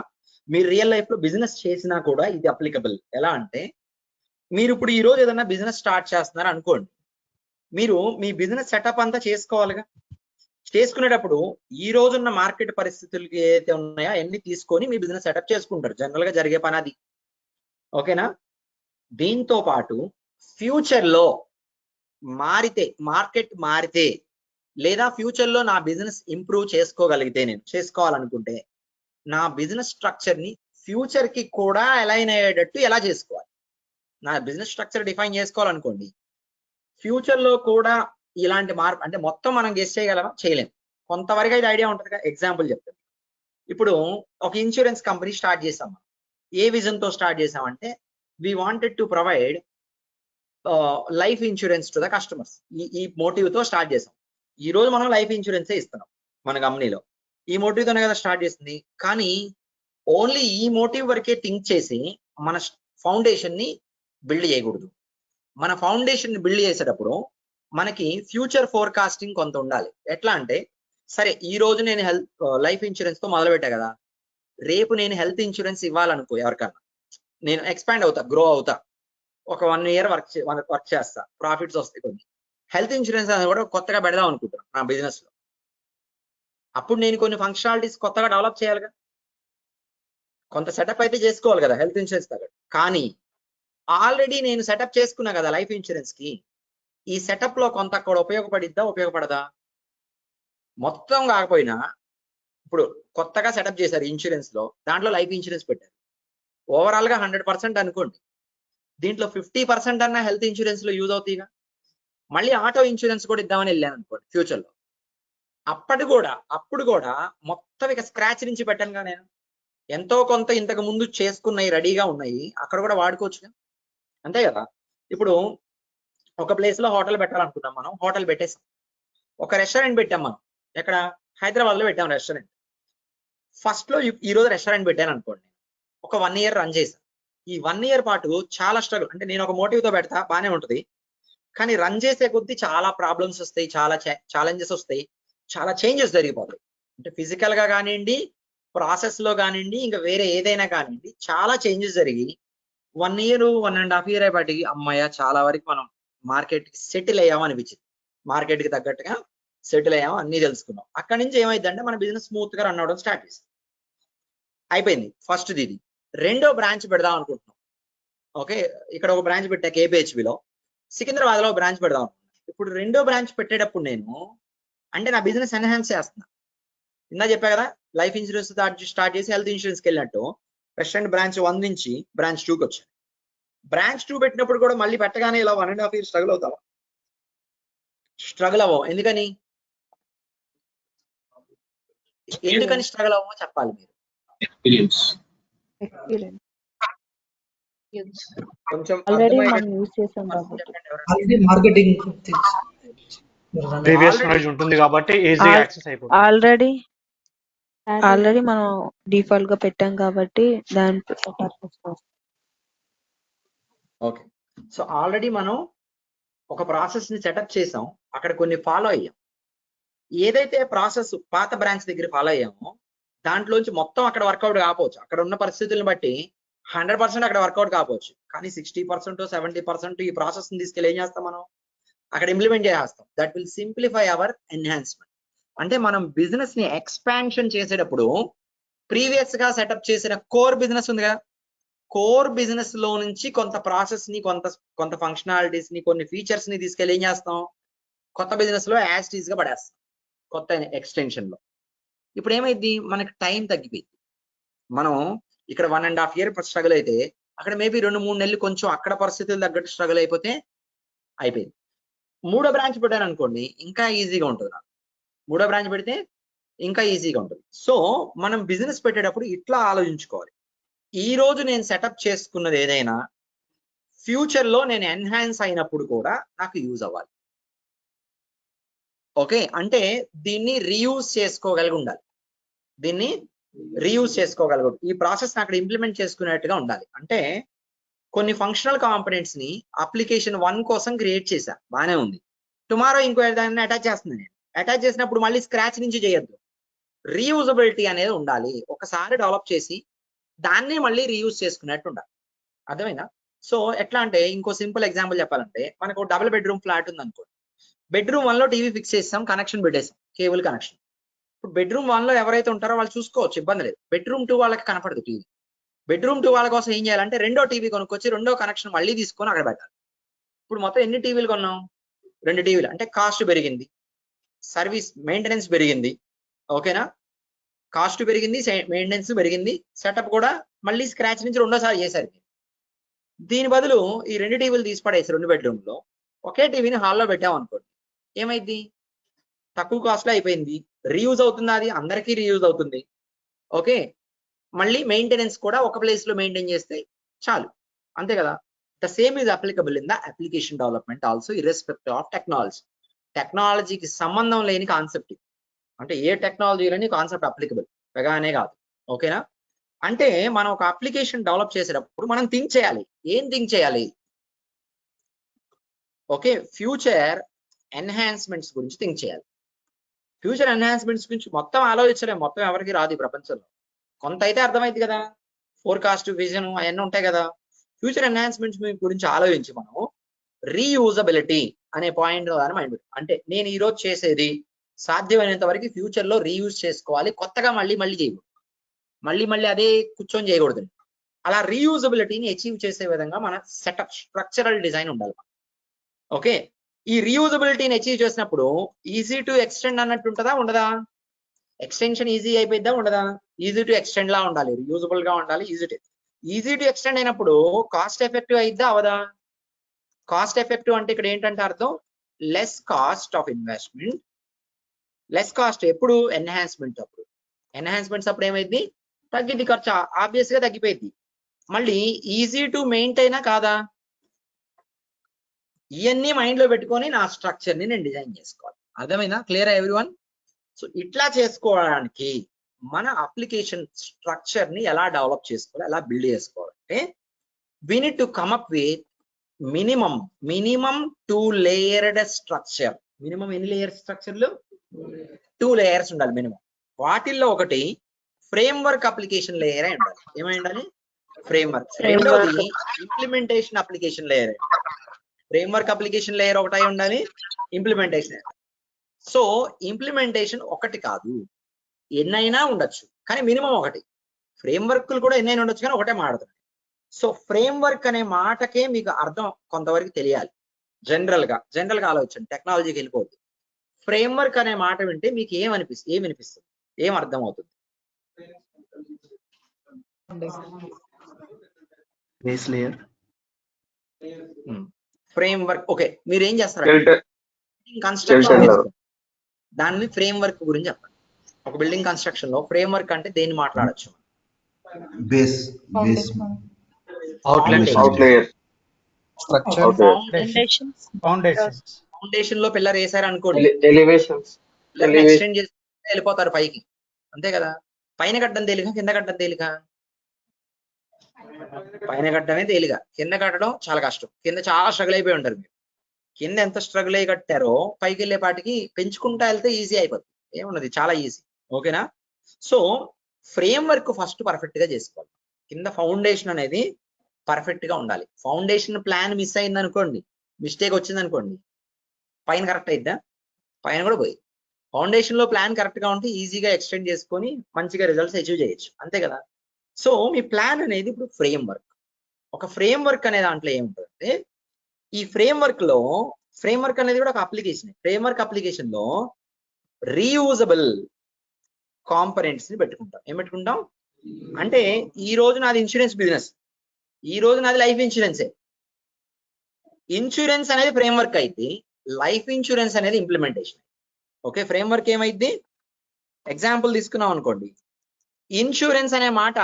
మీరు రియల్ లైఫ్ లో బిజినెస్ చేసినా కూడా ఇది అప్లికబుల్. ఎలా అంటే మీరు ఇప్పుడు ఈ రోజు ఏదైనా బిజినెస్ స్టార్ట్ చేస్తున్నారు అనుకోండి, మీరు మీ బిజినెస్ సెటప్ అంతా చేసుకోవాలిగా. చేసుకునేటప్పుడు ఈ రోజున్న మార్కెట్ పరిస్థితులకి ఏదైతే ఉన్నాయో అన్ని తీసుకొని మీ బిజినెస్ సెటప్ చేసుకుంటారు. జనరల్ గా జరిగే పని అది. ఓకేనా? దీంతో పాటు ఫ్యూచర్ లో మారితే, మార్కెట్ మారితే, లేదా ఫ్యూచర్ లో నా బిజినెస్ ఇంప్రూవ్ చేసుకోగలిగితే, నేను చేసుకోవాలనుకుంటే నా బిజినెస్ స్ట్రక్చర్ ని ఫ్యూచర్ కి కూడా అలైన్ అయ్యేటట్టు ఎలా చేసుకోవాలి. నా బిజినెస్ స్ట్రక్చర్ డిఫైన్ చేసుకోవాలనుకోండి, ఫ్యూచర్ లో కూడా ఇలాంటి మార్పు, అంటే మొత్తం మనం గెస్ చేయగలమా? చేయలేం. కొంతవరకు అయితే ఐడియా ఉంటుంది కదా. ఎగ్జాంపుల్ చెప్తాను. ఇప్పుడు ఒక ఇన్సూరెన్స్ కంపెనీ స్టార్ట్ చేసాం. ఏ విజన్ తో స్టార్ట్ చేసామంటే we wanted to provide life insurance to the customers. ఈ మోటివ్ తో స్టార్ట్ చేసాం. ఈ రోజు మనం లైఫ్ ఇన్సూరెన్సే ఇస్తున్నాం మన కంపెనీలో. ఈ మోటివ్ తోనే కదా స్టార్ట్ చేసింది. కానీ ఓన్లీ ఈ మోటివ్ వరకే థింక్ చేసి మన ఫౌండేషన్ ని బిల్డ్ చేయకూడదు. మన ఫౌండేషన్ ని బిల్డ్ చేసేటప్పుడు మనకి ఫ్యూచర్ ఫోర్కాస్టింగ్ కొంత ఉండాలి. ఎట్లా అంటే, సరే ఈ రోజు నేను లైఫ్ ఇన్సూరెన్స్ తో మొదలు పెట్టా కదా, రేపు నేను హెల్త్ ఇన్సూరెన్స్ ఇవ్వాలనుకో ఎవరికన్నా, నేను ఎక్స్పాండ్ అవుతా, గ్రో అవుతా, ఒక 1 year వర్క్ చేస్తా, ప్రాఫిట్స్ వస్తాయి కొన్ని, హెల్త్ ఇన్సూరెన్స్ అనేది కూడా కొత్తగా పెడదాం అనుకుంటున్నాను నా బిజినెస్ లో. అప్పుడు నేను కొన్ని ఫంక్షనాలిటీస్ కొత్తగా డెవలప్ చేయాలిగా, కొంత సెటప్ అయితే చేసుకోవాలి కదా హెల్త్ ఇన్సూరెన్స్ దగ్గర. కానీ ఆల్రెడీ నేను సెటప్ చేసుకున్నా కదా లైఫ్ ఇన్సూరెన్స్ కి, ఈ సెటప్ లో కొంత కూడా ఉపయోగపడిద్దా, ఉపయోగపడదా? మొత్తం కాకపోయినా ఇప్పుడు కొత్తగా సెటప్ చేశారు ఇన్సూరెన్స్ లో, దాంట్లో లైఫ్ ఇన్సూరెన్స్ పెట్టారు, ఓవరాల్ గా 100% అనుకోండి, దీంట్లో 50% అన్న హెల్త్ ఇన్సూరెన్స్ లో యూజ్ అవుతాయిగా. మళ్ళీ ఆటో ఇన్సూరెన్స్ కూడా ఇద్దామని వెళ్ళాను అనుకోండి ఫ్యూచర్ లో, అప్పుడు కూడా మొత్తం ఇక స్క్రాచ్ నుంచి పెట్టానుగా నేను. ఎంతో కొంత ఇంతకు ముందు చేసుకున్నాయి రెడీగా ఉన్నాయి, అక్కడ కూడా వాడుకోవచ్చుగా. అంతే కదా. ఇప్పుడు ఒక ప్లేస్ లో హోటల్ పెట్టాలనుకుంటాం మనం, హోటల్ పెట్టేసాం. ఒక రెస్టారెంట్ పెట్టాం మనం, ఎక్కడ? హైదరాబాద్ లో పెట్టాం రెస్టారెంట్. ఫస్ట్ లో ఈ రోజు రెస్టారెంట్ పెట్టాను అనుకోండి, ఒక 1 year రన్ చేశాను. ఈ 1 year పాటు చాలా స్ట్రగుల్. అంటే నేను ఒక మోటివ్ తో పెడతా, బానే ఉంటది, కానీ రన్ చేసే కొద్దీ చాలా ప్రాబ్లమ్స్ వస్తాయి, చాలా ఛాలెంజెస్ వస్తాయి, చాలా చేంజెస్ జరిగిపోతాయి. అంటే ఫిజికల్ గా కానివ్వండి, ప్రాసెస్ లో కానివ్వండి, ఇంకా వేరే ఏదైనా కానివ్వండి, చాలా చేంజెస్ జరిగి 1 year 1.5 year అయిపోయి అమ్మాయ చాలా వరకు మనం మార్కెట్ కి సెటిల్ అయ్యాము అనిపించింది, మార్కెట్ కి తగ్గట్టుగా సెటిల్ అయ్యాము, అన్ని తెలుసుకున్నాం. అక్కడి నుంచి ఏమైందంటే మన బిజినెస్ స్మూత్ గా రన్ అవడం స్టార్ట్ చేసింది. అయిపోయింది ఫస్ట్ ఇది. రెండో బ్రాంచ్ పెడదాం అనుకుంటున్నాం. ఓకే, ఇక్కడ ఒక బ్రాంచ్ పెట్టా కేపీహెచ్బిలో, సికింద్రాబాద్ లో బ్రాంచ్ పెడదాం. ఇప్పుడు రెండో బ్రాంచ్ పెట్టేటప్పుడు నేను అంటే నా బిజినెస్ ఎన్హాన్స్ చేస్తున్నా. ఇందా చెప్పా కదా, లైఫ్ ఇన్సూరెన్స్ స్టార్ట్ చేసి హెల్త్ ఇన్సూరెన్స్కి వెళ్ళినట్టు రెస్టారెంట్ బ్రాంచ్ 1 నుంచి బ్రాంచ్ 2కి వచ్చాను. బ్రాంచ్ 2 పెట్టినప్పుడు కూడా మళ్ళీ పెట్టగానే ఇలా 1.5 years స్ట్రగుల్ అవుతావా? స్ట్రగుల్ అవ్వవు. ఎందుకని స్ట్రగుల్ అవ్వమో చెప్పాలి మీరు. కొంచెం ఆల్రెడీ అర్థమయ్యేటట్టు మనం యూజ్ చేసాం కాబట్టి చెప్పండి ఎవరైనా. Already marketing previous Already- knowledge ఉంటుంది కాబట్టి ఈజీగా Al- యాక్సెస్ అయిపోతుంది. ఆల్రెడీ మనం డిఫాల్ట్ గా పెట్టాం కాబట్టి దాని ఓకే, సో ఆల్రెడీ మనం ఒక ప్రాసెస్ ని సెటప్ చేసాం, అక్కడ కొన్ని ఫాలో అయ్యాం. ఏదైతే ప్రాసెస్ పాత బ్రాంచ్ దగ్గర ఫాలో అయ్యామో దాంట్లోంచి మొత్తం అక్కడ వర్కౌట్ కాకపోవచ్చు, అక్కడ ఉన్న పరిస్థితులను బట్టి 100% అక్కడ వర్కౌట్ కాకపోవచ్చు, కానీ 60% 70% ఈ ప్రాసెస్ ని తీసుకెళ్ళి ఏం చేస్తాం మనం అక్కడ ఇంప్లిమెంట్ చేసేస్తాం. That will simplify our enhancement. అంటే మనం బిజినెస్ ని ఎక్స్పాన్షన్ చేసేటప్పుడు ప్రీవియస్ గా సెటప్ చేసిన కోర్ బిజినెస్ ఉంది కదా, కోర్ బిజినెస్ లో నుంచి కొంత ప్రాసెస్ ని కొంత ఫంక్షనాలిటీస్ ని కొన్ని ఫీచర్స్ ని తీసుకెళ్ళి ఏం చేస్తాం కొత్త బిజినెస్ లో యాజ్ టీజ్ గా పడేస్తాం కొత్త ఎక్స్టెన్షన్ లో. ఇప్పుడు ఏమైంది, మనకి టైం తగ్గిపోయింది. మనం ఇక్కడ 1.5 year స్ట్రగుల్ అయితే అక్కడ మేబీ 2-3 నెలలు కొంచెం అక్కడ పరిస్థితులు తగ్గట్టు స్ట్రగుల్ అయిపోతే అయిపోయింది. మూడో బ్రాంచ్ పెట్టాను అనుకోండి, ఇంకా ఈజీగా ఉంటుంది నాకు. మూడో బ్రాంచ్ పెడితే ఇంకా ఈజీగా ఉంటుంది. సో మనం బిజినెస్ పెట్టేటప్పుడు ఇట్లా ఆలోచించుకోవాలి. ఈ రోజు నేను సెటప్ చేసుకున్నది ఏదైనా ఫ్యూచర్ లో నేను ఎన్హాన్స్ అయినప్పుడు కూడా నాకు యూజ్ అవ్వాలి. ఓకే, అంటే దీన్ని రీయూజ్ చేసుకోగలిగి ఉండాలి. దీన్ని రీయూజ్ చేసుకోగలగదు. ఈ ప్రాసెస్ అక్కడ ఇంప్లిమెంట్ చేసుకునేట్టుగా ఉండాలి. అంటే కొన్ని ఫంక్షనల్ కాంపోనెంట్స్ ని అప్లికేషన్ 1 కోసం క్రియేట్ చేశా, బానే ఉంది. టుమారో ఇంకో దాన్ని అటాచ్ చేస్తున్నాను నేను. అటాచ్ చేసినప్పుడు మళ్ళీ స్క్రాచ్ నుంచి చేయొద్దు, రీయూజబిలిటీ అనేది ఉండాలి. ఒకసారి డెవలప్ చేసి దాన్ని మళ్ళీ రీయూజ్ చేసుకునేట్టు ఉండాలి. అర్థమైందా? సో ఎట్లా అంటే ఇంకో సింపుల్ ఎగ్జాంపుల్ చెప్పాలంటే మనకు డబుల్ బెడ్రూమ్ ఫ్లాట్ ఉంది అనుకోండి. బెడ్రూమ్ 1 లో టీవీ ఫిక్స్ చేసాం, కనెక్షన్ పెట్టేసాం, కేబుల్ కనెక్షన్. ఇప్పుడు బెడ్రూమ్ 1 లో ఎవరైతే ఉంటారో వాళ్ళు చూసుకోవచ్చు, ఇబ్బంది లేదు. బెడ్రూమ్ 2 వాళ్ళకి కనపడదు టీవీ. బెడ్రూమ్ 2 వాళ్ళ కోసం ఏం చేయాలంటే రెండో టీవీ కొనుక్కొచ్చి రెండో కనెక్షన్ మళ్ళీ తీసుకొని అక్కడ పెట్టాలి. ఇప్పుడు మొత్తం ఎన్ని టీవీలు కొన్నాం? 2 టీవీలు. అంటే కాస్ట్ పెరిగింది, సర్వీస్ మెయింటెనెన్స్ పెరిగింది. ఓకేనా, కాస్ట్ పెరిగింది, మెయింటెనెన్స్ పెరిగింది, సెటప్ కూడా మళ్ళీ స్క్రాచ్ నుంచి రెండోసారి చేశారు. దీని బదులు ఈ 2 టీవీలు తీసి పడేసి 2 బెడ్రూమ్ లో ఒకే టీవీని హాల్లో పెట్టాం అనుకోండి, ఏమైంది? తక్కువ కాస్ట్ లో అయిపోయింది, రీయూజ్ అవుతుంది, అది అందరికీ రీయూజ్ అవుతుంది. ఓకే, మళ్ళీ మెయింటెనెన్స్ కూడా ఒక ప్లేస్ లో మెయింటైన్ చేస్తే చాలు, అంతే కదా. The same is applicable in the application development also irrespective of technology. టెక్నాలజీకి సంబంధం లేని కాన్సెప్ట్, అంటే ఏ టెక్నాలజీలోని కాన్సెప్ట్ అప్లికబుల్ పెగానే కాదు. ఓకేనా, అంటే మనం ఒక అప్లికేషన్ డెవలప్ చేసేటప్పుడు మనం థింక్ చేయాలి. ఏం థింక్ చేయాలి? ఓకే, ఫ్యూచర్ ఎన్హాన్స్మెంట్స్ గురించి థింక్ చేయాలి. ఫ్యూచర్ ఎన్హాన్స్మెంట్స్ గురించి మొత్తం ఆలోచించలేము, మొత్తం ఎవరికి రాదు ఈ ప్రపంచంలో. కొంత అయితే అర్థమైంది కదా, ఫోర్కాస్ట్, విజన్ అవన్నీ ఉంటాయి కదా. ఫ్యూచర్ ఎన్హాన్స్మెంట్స్ గురించి ఆలోచించి మనం రీయూజబిలిటీ అనే పాయింట్ అని మైండ్, అంటే నేను ఈ రోజు చేసేది సాధ్యమైనంత వరకు ఫ్యూచర్ లో రీయూజ్ చేసుకోవాలి, కొత్తగా మళ్ళీ చేయకూడదు, మళ్ళీ అదే కూర్చొని చేయకూడదు. అలా రీయూజబిలిటీని అచీవ్ చేసే విధంగా మన సెటప్ స్ట్రక్చరల్ డిజైన్ ఉండాలి. ఓకే, ఈ రీయూజబిలిటీని అచీవ్ చేసినప్పుడు ఈజీ టు ఎక్స్టెండ్ అన్నట్టు ఉంటుందా, ఉండదా? ఎక్స్టెన్షన్ ఈజీ అయిపోయిద్దా, ఉండదా? ఈజీ టు ఎక్స్టెండ్ లా ఉండాలి, రీయూజబుల్ గా ఉండాలి. ఈజీ టు ఎక్స్టెండ్ అయినప్పుడు కాస్ట్ ఎఫెక్టివ్ అయిద్దా, అవదా? కాస్ట్ ఎఫెక్టివ్ అంటే ఇక్కడ ఏంటంటే అర్థం less cost of investment. Less cost ఎప్పుడు? ఎన్హాన్స్మెంట్ అప్పుడు. ఎన్హాన్స్మెంట్స్ అప్పుడు ఏమైంది? తగ్గింది, ఖర్చు ఆబ్వియస్ గా తగ్గిపోయింది. మళ్ళీ ఈజీ టు మెయింటైనా కాదా? ఇవన్నీ మైండ్ లో పెట్టుకొని నా స్ట్రక్చర్ ని నేను డిజైన్ చేసుకోవాలి. అర్థమైందా? Clear everyone? సో ఇట్లా చేసుకోవడానికి మన అప్లికేషన్ స్ట్రక్చర్ ని ఎలా డెవలప్ చేసుకోవాలి, ఎలా బిల్డ్ చేసుకోవాలంటే we need to come up with minimum 2 layered structure. Minimum ఎన్ని లేయర్ స్ట్రక్చర్లు? 2 layers ఉండాలి మినిమం. వాటిల్లో ఒకటి ఫ్రేమ్వర్క్ అప్లికేషన్ లేయర్ అయి ఉండాలి. ఏమై ఉండాలి? ఫ్రేమ్వర్క్. రెండోది implementation application layer. Framework application layer ఒకటై ఉండాలి, ఇంప్లిమెంటేషన్. సో ఇంప్లిమెంటేషన్ ఒకటి కాదు, ఎన్నైనా ఉండొచ్చు, కానీ మినిమం ఒకటి. ఫ్రేమ్వర్క్లు కూడా ఎన్నైనా ఉండొచ్చు, కానీ ఒకటే మాట్లాడుతుంది. సో ఫ్రేమ్వర్క్ అనే మాటకే మీకు అర్థం కొంతవరకు తెలియాలి. జనరల్ గా ఆలోచించండి, టెక్నాలజీకి వెళ్ళిపోద్ది. ఫ్రేమ్వర్క్ అనే మాట వింటే మీకు ఏమనిపిస్తుంది, ఏం అర్థం అవుతుంది? Base layer. ఫ్రేమ్వర్క్. ఓకే, మీరు ఏం చేస్తారు? Shelter. Construction Shelter. దాన్ని ఫ్రేమ్వర్క్ గురించి చెప్పండి. ఒక బిల్డింగ్ కన్స్ట్రక్షన్ లో ఫ్రేమ్వర్క్ అంటే దేన్ని మాట్లాడొచ్చు? Base. Outlines. Outlayers. Structure. Okay. Foundation లో పిల్లర్ వేసారు అనుకోండి, Elevations. ఎక్స్టెండ్ చేసి వెళ్ళిపోతారు పైకి, అంతే కదా. పైన కట్టడం తేలిక, కింద కట్టడం తేలిక? పైన కట్టడమే తేలిక, కింద కట్టడం చాలా కష్టం. కింద చాలా స్ట్రగుల్ అయిపోయి ఉంటారు మీరు. కింద ఎంత స్ట్రగుల్ అయ్యి కట్టారో పైకి వెళ్ళే పాటికి పెంచుకుంటా వెళ్తే ఈజీ అయిపోతుంది, ఏమున్నది, చాలా ఈజీ. ఓకేనా? So frame work first perfect గా చేసుకోవాలి. కింద ఫౌండేషన్ అనేది పర్ఫెక్ట్ గా ఉండాలి. ఫౌండేషన్ ప్లాన్ మిస్ అయింది అనుకోండి, మిస్టేక్ వచ్చింది అనుకోండి, పైన కరెక్ట్ అయిద్దా? పైన కూడా పోయి. ఫౌండేషన్ లో ప్లాన్ కరెక్ట్ గా ఉంటే ఈజీగా ఎక్స్టెండ్ చేసుకొని మంచిగా రిజల్ట్స్ అచీవ్ చేయొచ్చు, అంతే కదా. సో మీ ప్లాన్ అనేది ఇప్పుడు ఫ్రేమ్ వర్క్. ఒక ఫ్రేమ్ వర్క్ అనే దాంట్లో ఏముంటుందంటే, ఈ ఫ్రేమ్ వర్క్ అనేది కూడా ఒక అప్లికేషన్. ఫ్రేమ్ వర్క్ అప్లికేషన్ లో రీయూజబుల్ కాంపనెంట్స్ ని పెట్టుకుంటాం. ఏం పెట్టుకుంటాం అంటే, ఈ రోజు నాది ఇన్సూరెన్స్ బిజినెస్, ఈ రోజు నాది లైఫ్ ఇన్సూరెన్సే. ఇన్సూరెన్స్ అనేది ఫ్రేమ్ వర్క్ అయితే, లైఫ్ ఇన్సూరెన్స్ అనేది ఇంప్లిమెంటేషన్. ఓకే, ఫ్రేమ్ వర్క్ ఏమైంది? ఎగ్జాంపుల్ తీసుకున్నాం అనుకోండి, ఇన్సూరెన్స్ అనే మాట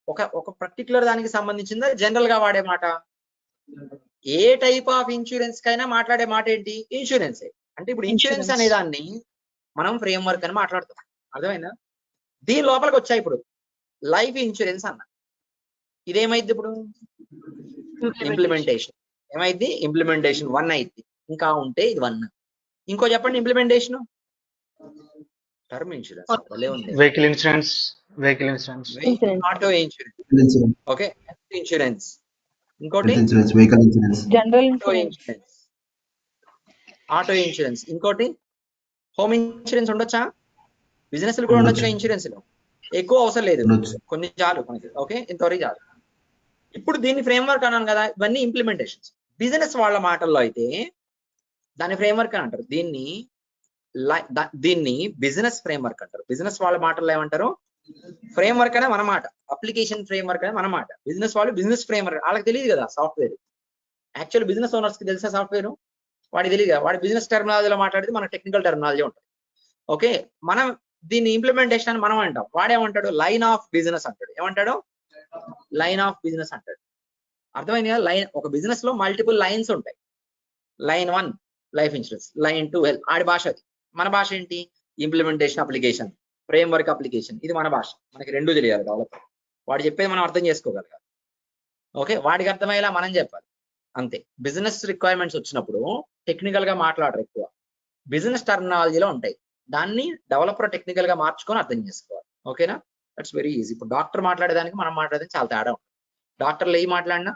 ఒక పర్టికులర్ దానికి సంబంధించిందా, జనరల్ గా వాడే మాట? ఏ టైప్ ఆఫ్ ఇన్సూరెన్స్ కైనా మాట్లాడే మాట ఏంటి? ఇన్సూరెన్సే. అంటే ఇప్పుడు ఇన్సూరెన్స్ అనే దాన్ని మనం ఫ్రేమ్ వర్క్ అని మాట్లాడుతాం, అర్థమైందా? దీని లోపలికి వచ్చాయి ఇప్పుడు లైఫ్ ఇన్సూరెన్స్ అన్న, ఇదేమైంది ఇప్పుడు? ఇంప్లిమెంటేషన్. ఏమైంది? ఇంప్లిమెంటేషన్ 1 అయింది. ఇంకా ఉంటే ఇది 1. ఇంకో చెప్పండి ఇంప్లిమెంటేషన్. టర్మ్ ఇన్సూరెన్స్ భలే ఉంది. Vehicle insurance. Auto insurance. Okay, health insurance. ఇంకోటి జనరల్ ఆటో ఇన్సూరెన్స్. ఇంకోటి హోమ్ ఇన్సూరెన్స్ ఉండొచ్చా? బిజినెస్ కూడా ఉండొచ్చుగా ఇన్సూరెన్స్ లో, ఎక్కువ అవసరం లేదు, కొన్ని చాలు మనకి. ఓకే, ఇంతవరకు చాలు. ఇప్పుడు దీన్ని ఫ్రేమ్వర్క్ అన్నాను కదా, ఇవన్నీ ఇంప్లిమెంటేషన్స్. బిజినెస్ వాళ్ళ మాటల్లో అయితే దాన్ని ఫ్రేమ్వర్క్ అని అంటారు, దీన్ని బిజినెస్ ఫ్రేమ్వర్క్ అంటారు. బిజినెస్ వాళ్ళ మాటల్లో ఏమంటారు? ఫ్రేమ్వర్క్ అనే మన మాట, అప్లికేషన్ ఫ్రేమ్వర్క్ అనే మన మాట. బిజినెస్ వాళ్ళు బిజినెస్ ఫ్రేమ్వర్క్, వాళ్ళకి తెలియదు కదా సాఫ్ట్వేర్. యాక్చువల్ బిజినెస్ ఓనర్స్ కి తెలుసా సాఫ్ట్వేర్? వాడికి తెలియదు. వాడి బిజినెస్ టెర్మినాలజీలో మాట్లాడితే మన టెక్నికల్ టెర్మినాలజీ ఉంటుంది. ఓకే, మనం దీన్ని ఇంప్లిమెంటేషన్ అని మనం అంటాం, వాడేమంటాడు? లైన్ ఆఫ్ బిజినెస్ అంటాడు. ఏమంటాడు? లైన్ ఆఫ్ బిజినెస్ అంటాడు. అర్థమైంది కదా? లైన్, ఒక బిజినెస్ లో మల్టిపుల్ లైన్స్ ఉంటాయి. Line 1 life insurance, line 2 health. ఆడి భాష అది. మన భాష ఏంటి? Implementation application, framework application. ఇది మన భాష, మనకి రెండు తెలియాలి డెవలపర్. వాడు చెప్పేది మనం అర్థం చేసుకోగలగాలి. ఓకే, వాడికి అర్థమయ్యేలా మనం చెప్పాలి, అంతే. బిజినెస్ రిక్వైర్మెంట్స్ వచ్చినప్పుడు టెక్నికల్ గా మాట్లాడరు, ఎక్కువ బిజినెస్ టర్మినాలజీలో ఉంటాయి. దాన్ని డెవలపర్ టెక్నికల్ గా మార్చుకొని అర్థం చేసుకోవాలి. ఓకేనా? That's very easy. ఇప్పుడు డాక్టర్ మాట్లాడేదానికి మనం మాట్లాడేదానికి చాలా తేడా ఉంటుంది. డాక్టర్లు ఏం మాట్లాడినా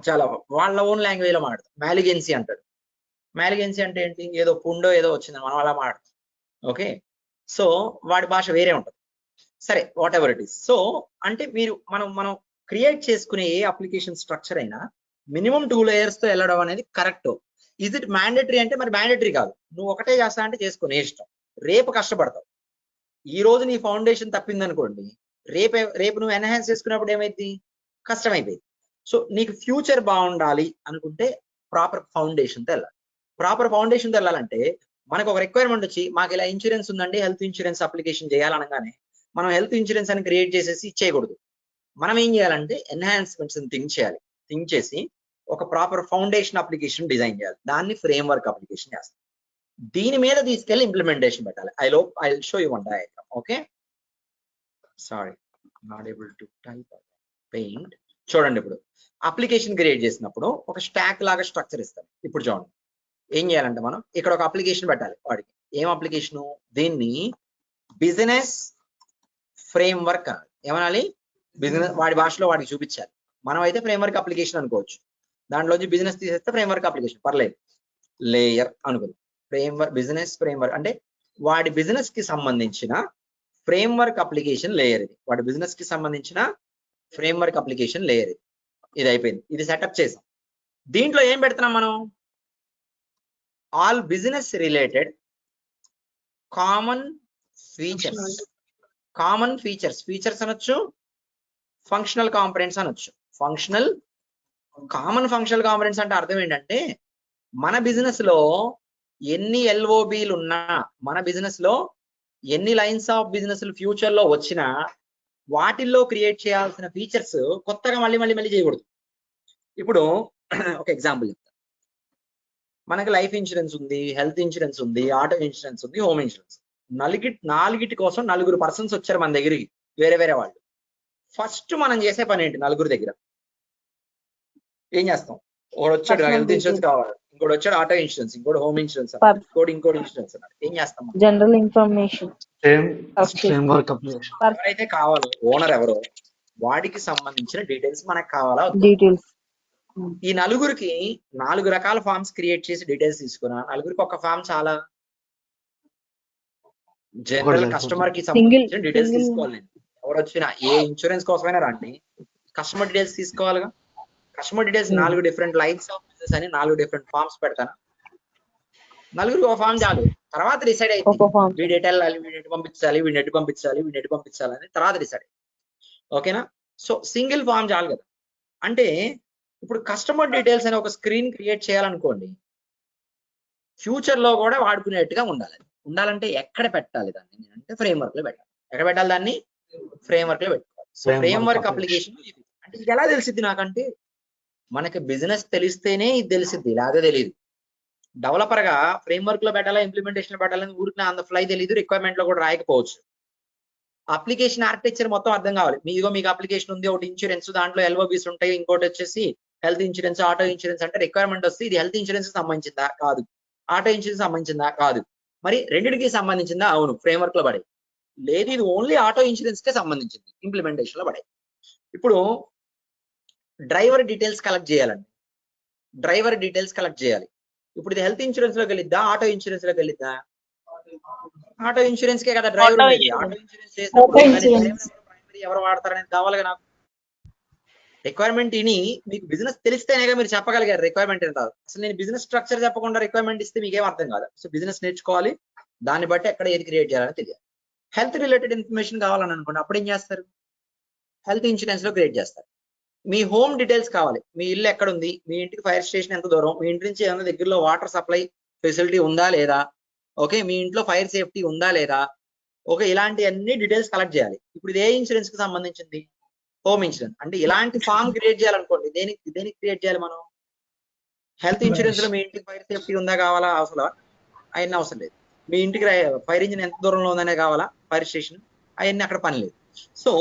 చాలా వాళ్ళ ఓన్ లాంగ్వేజ్ లో మాట్లాడతారు. మ్యాలిగెన్సీ అంటాడు. మ్యాలిగెన్సీ అంటే ఏంటి? ఏదో పుండో ఏదో వచ్చింది, మనం అలా మాట్లాడతాం. ఓకే, సో వాడి భాష వేరే ఉంటుంది. సరే, what ever it is. So అంటే మీరు మనం క్రియేట్ చేసుకునే ఏ అప్లికేషన్ స్ట్రక్చర్ అయినా మినిమం 2 లేయర్స్ తో వెళ్ళడం అనేది కరెక్ట్. ఇజ్ ఇట్ మ్యాండేటరీ అంటే మరి మ్యాండేటరీ కాదు. నువ్వు ఒకటే చేస్తా అంటే చేసుకునే ఇష్టం. రేపు కష్టపడతావు. ఈ రోజు నీ ఫౌండేషన్ తప్పింది అనుకోండి, రేపు నువ్వు ఎన్హాన్స్ చేసుకున్నప్పుడు ఏమైంది? కష్టమైపోయింది. సో నీకు ఫ్యూచర్ బాగుండాలి అనుకుంటే ప్రాపర్ ఫౌండేషన్ తో వెళ్ళాలి. ప్రాపర్ ఫౌండేషన్ తో వెళ్ళాలంటే మనకు ఒక రిక్వైర్మెంట్ వచ్చి, మాకు ఇలా ఇన్సూరెన్స్ ఉందండి, హెల్త్ ఇన్సూరెన్స్ అప్లికేషన్ చేయాలనగానే మనం హెల్త్ ఇన్సూరెన్స్ అని క్రియేట్ చేసేసి ఇచ్చేయకూడదు. మనం ఏం చేయాలంటే ఎన్హాన్స్మెంట్స్ థింక్ చేయాలి. థింక్ చేసి ఒక ప్రాపర్ ఫౌండేషన్ అప్లికేషన్ డిజైన్ చేయాలి. దాన్ని ఫ్రేమ్ వర్క్ అప్లికేషన్ చేస్తాం. దీని మీద తీసుకెళ్లి ఇంప్లిమెంటేషన్ పెట్టాలి. I show you one diagram. Okay, sorry, not able to type paint. చూడండి, ఇప్పుడు అప్లికేషన్ క్రియేట్ చేసినప్పుడు ఒక స్టాక్ లాగా స్ట్రక్చర్ ఇస్తాం. ఇప్పుడు చూడండి, ఏం చేయాలంటే మనం ఇక్కడ ఒక అప్లికేషన్ పెట్టాలి. వాడికి ఏం అప్లికేషను? దీన్ని బిజినెస్ ఫ్రేమ్ వర్క్ అనాలి. ఏమనాలి? బిజినెస్, వాడి భాషలో వాడికి చూపించాలి. మనం అయితే ఫ్రేమ్ వర్క్ అప్లికేషన్ అనుకోవచ్చు. దాంట్లోంచి బిజినెస్ తీసేస్తే ఫ్రేమ్వర్క్ అప్లికేషన్ పర్లేదు. లేయర్ అనుకుందాం. ఫ్రేమ్వర్క్ బిజినెస్ ఫ్రేమ్వర్క్ అంటే వాడి బిజినెస్ కి సంబంధించిన ఫ్రేమ్వర్క్ అప్లికేషన్ లేయర్ ఇది. వాడి బిజినెస్ కి సంబంధించిన ఫ్రేమ్వర్క్ అప్లికేషన్ లేయర్ ఇది. ఇది అయిపోయింది. ఇది సెటప్ చేసాం. దీంట్లో ఏం పెడుతున్నాం మనం? All business related common features. Common features అనొచ్చు, ఫంక్షనల్ కాంపొనెంట్స్ అనొచ్చు. కామన్ ఫంక్షనల్ కాంపొనెంట్స్ అంటే అర్థం ఏంటంటే మన బిజినెస్ లో ఎన్ని ఎల్ఓబిలు ఉన్నా, మన బిజినెస్ లో ఎన్ని లైన్స్ ఆఫ్ బిజినెస్ ఫ్యూచర్ లో వచ్చినా వాటిల్లో క్రియేట్ చేయాల్సిన ఫీచర్స్ కొత్తగా మళ్ళీ చేయకూడదు. ఇప్పుడు ఒక ఎగ్జాంపుల్ చెప్తాను. మనకి లైఫ్ ఇన్సూరెన్స్ ఉంది, హెల్త్ ఇన్సూరెన్స్ ఉంది, ఆటో ఇన్సూరెన్స్ ఉంది, హోమ్ ఇన్సూరెన్స్. నాలుగిటి కోసం 4 పర్సన్స్ వచ్చారు మన దగ్గరికి, వేరే వాళ్ళు. ఫస్ట్ మనం చేసే పని ఏంటి? నలుగురు దగ్గర ఏం చేస్తాం? ఒకడు వచ్చాడు హెల్త్ ఇన్సూరెన్స్ కావాలి, ఇంకోటి వచ్చాడు ఆటో ఇన్సూరెన్స్, ఇంకోటి హోమ్ ఇన్సూరెన్స్, ఇంకోటి ఇన్సూరెన్స్ అన్నాడు. ఏం చేస్తాం? General information, framework application. ఎవరైతే కావాలో ఓనర్ ఎవరో వాడికి సంబంధించిన డీటెయిల్స్ మనకు కావాలా? డీటెయిల్స్. ఈ నలుగురికి 4 రకాల ఫార్మ్స్ క్రియేట్ చేసి డీటెయిల్స్ తీసుకున్నా. నలుగురికి ఒక ఫామ్ చాలా. జనరల్ కస్టమర్ కి సంబంధించిన డీటెయిల్స్ తీసుకోవాలి. నేను ఎవరు వచ్చినా ఏ ఇన్సూరెన్స్ కోసమైనా రండి, కస్టమర్ డీటెయిల్స్ తీసుకోవాలిగా. Customer details 4 different lines of business అని 4 డిఫరెంట్ ఫార్మ్స్ పెడతాను. నలుగురికి ఒక ఫామ్ చాలు. తర్వాత డిసైడ్ అయింది వీడి ఎటు వెళ్ళాలి, వీడి ఎటు పంపించాలి, వీడిని ఎటు పంపించాలి అని తర్వాత డిసైడ్ అయింది. ఓకేనా? సో సింగిల్ ఫామ్ చాలు కదా. అంటే ఇప్పుడు కస్టమర్ డీటెయిల్స్ అనే ఒక స్క్రీన్ క్రియేట్ చేయాలనుకోండి, ఫ్యూచర్ లో కూడా వాడుకునేట్టుగా ఉండాలంటే ఎక్కడ పెట్టాలి దాన్ని అంటే ఫ్రేమ్వర్క్ లో పెట్టాలి. ఎక్కడ పెట్టాలి దాన్ని? ఫ్రేమ్వర్క్ లో పెట్టుకోవాలి. సో ఫ్రేమ్వర్క్ అప్లికేషన్ అంటే ఇది ఎలా తెలిసిద్ది నాకంటే మనకి బిజినెస్ తెలిస్తేనే ఇది తెలిసిద్ది, లేదా తెలియదు. డెవలపర్ గా ఫ్రేమ్వర్క్ లో పెట్టాలా, ఇంప్లిమెంటేషన్ లో పెట్టాలని ఊరికి అంత ఫ్లై తెలియదు, రిక్వైర్మెంట్ లో కూడా రాయకపోవచ్చు. అప్లికేషన్ ఆర్కిటెక్చర్ మొత్తం అర్థం కావాలి. మీకు అప్లికేషన్ ఉంది, ఒకటి ఇన్సూరెన్స్, దాంట్లో ఎల్ఓబీస్ ఉంటాయి, ఇంకోటి వచ్చేసి హెల్త్ ఇన్సూరెన్స్, ఆటో ఇన్సూరెన్స్ అంటే రిక్వైర్మెంట్ వస్తే ఇది హెల్త్ ఇన్సూరెన్స్ సంబంధించిందా? కాదు. ఆటో ఇన్సూరెన్స్ సంబంధించిందా? కాదు. మరి రెండింటికి సంబంధించిందా? అవును. ఫ్రేమ్వర్క్ లో పడే. లేదు, ఇది ఓన్లీ ఆటో ఇన్సూరెన్స్ కే సంబంధించింది, ఇంప్లిమెంటేషన్ లో పడే. ఇప్పుడు డ్రైవర్ డీటెయిల్స్ కలెక్ట్ చేయాలండి. ఇప్పుడు ఇది హెల్త్ ఇన్సూరెన్స్ లోకి వెళ్ళిద్దా, ఆటో ఇన్సూరెన్స్ లోకి వెళ్ళిద్దా? ఆటో ఇన్సూరెన్స్ కే కదా డ్రైవర్ ఉండేది. ఆటో ఇన్సూరెన్స్ చేసినప్పుడు ప్రైమరీ ఎవరు వాడతారనేది కావాలిగా నాకు. రిక్వైర్మెంట్ ఇని మీకు బిజినెస్ తెలిస్తేనేగా మీరు చెప్పగలిగారు రిక్వైర్మెంట్ ఎంత. అసలు నేను బిజినెస్ స్ట్రక్చర్ చెప్పకుండా రిక్వైర్మెంట్ ఇస్తే మీకేం అర్థం కాదు. సో బిజినెస్ నేర్చుకోవాలి, దాన్ని బట్టి ఎక్కడ ఏది క్రియేట్ చేయాలని తెలియాలి. హెల్త్ రిలేటెడ్ ఇన్ఫర్మేషన్ కావాలని అనుకోండి, అప్పుడు ఏం చేస్తారు? హెల్త్ ఇన్సూరెన్స్ లో క్రియేట్ చేస్తారు. మీ హోమ్ డీటెయిల్స్ కావాలి. మీ ఇల్లు ఎక్కడ ఉంది, మీ ఇంటికి ఫైర్ స్టేషన్ ఎంత దూరం, మీ ఇంటి నుంచి ఏమైనా దగ్గరలో వాటర్ సప్లై ఫెసిలిటీ ఉందా లేదా, ఓకే, మీ ఇంట్లో ఫైర్ సేఫ్టీ ఉందా లేదా, ఓకే, ఇలాంటి అన్ని డీటెయిల్స్ కలెక్ట్ చేయాలి. ఇప్పుడు ఇది ఏ ఇన్సూరెన్స్ కి సంబంధించింది? Home insurance. అంటే ఇలాంటి ఫామ్ క్రియేట్ చేయాలనుకోండి, దేనికి క్రియేట్ చేయాలి మనం? హెల్త్ ఇన్సూరెన్స్ లో మీ ఇంటికి ఫైర్ సేఫ్టీ ఉందా కావాలా? అవసరం అవన్నీ అవసరం లేదు. మీ ఇంటికి ఫైర్ ఇంజిన్ ఎంత దూరంలో ఉందనే కావాలా? ఫైర్ స్టేషన్ అవన్నీ అక్కడ పని లేదు. సో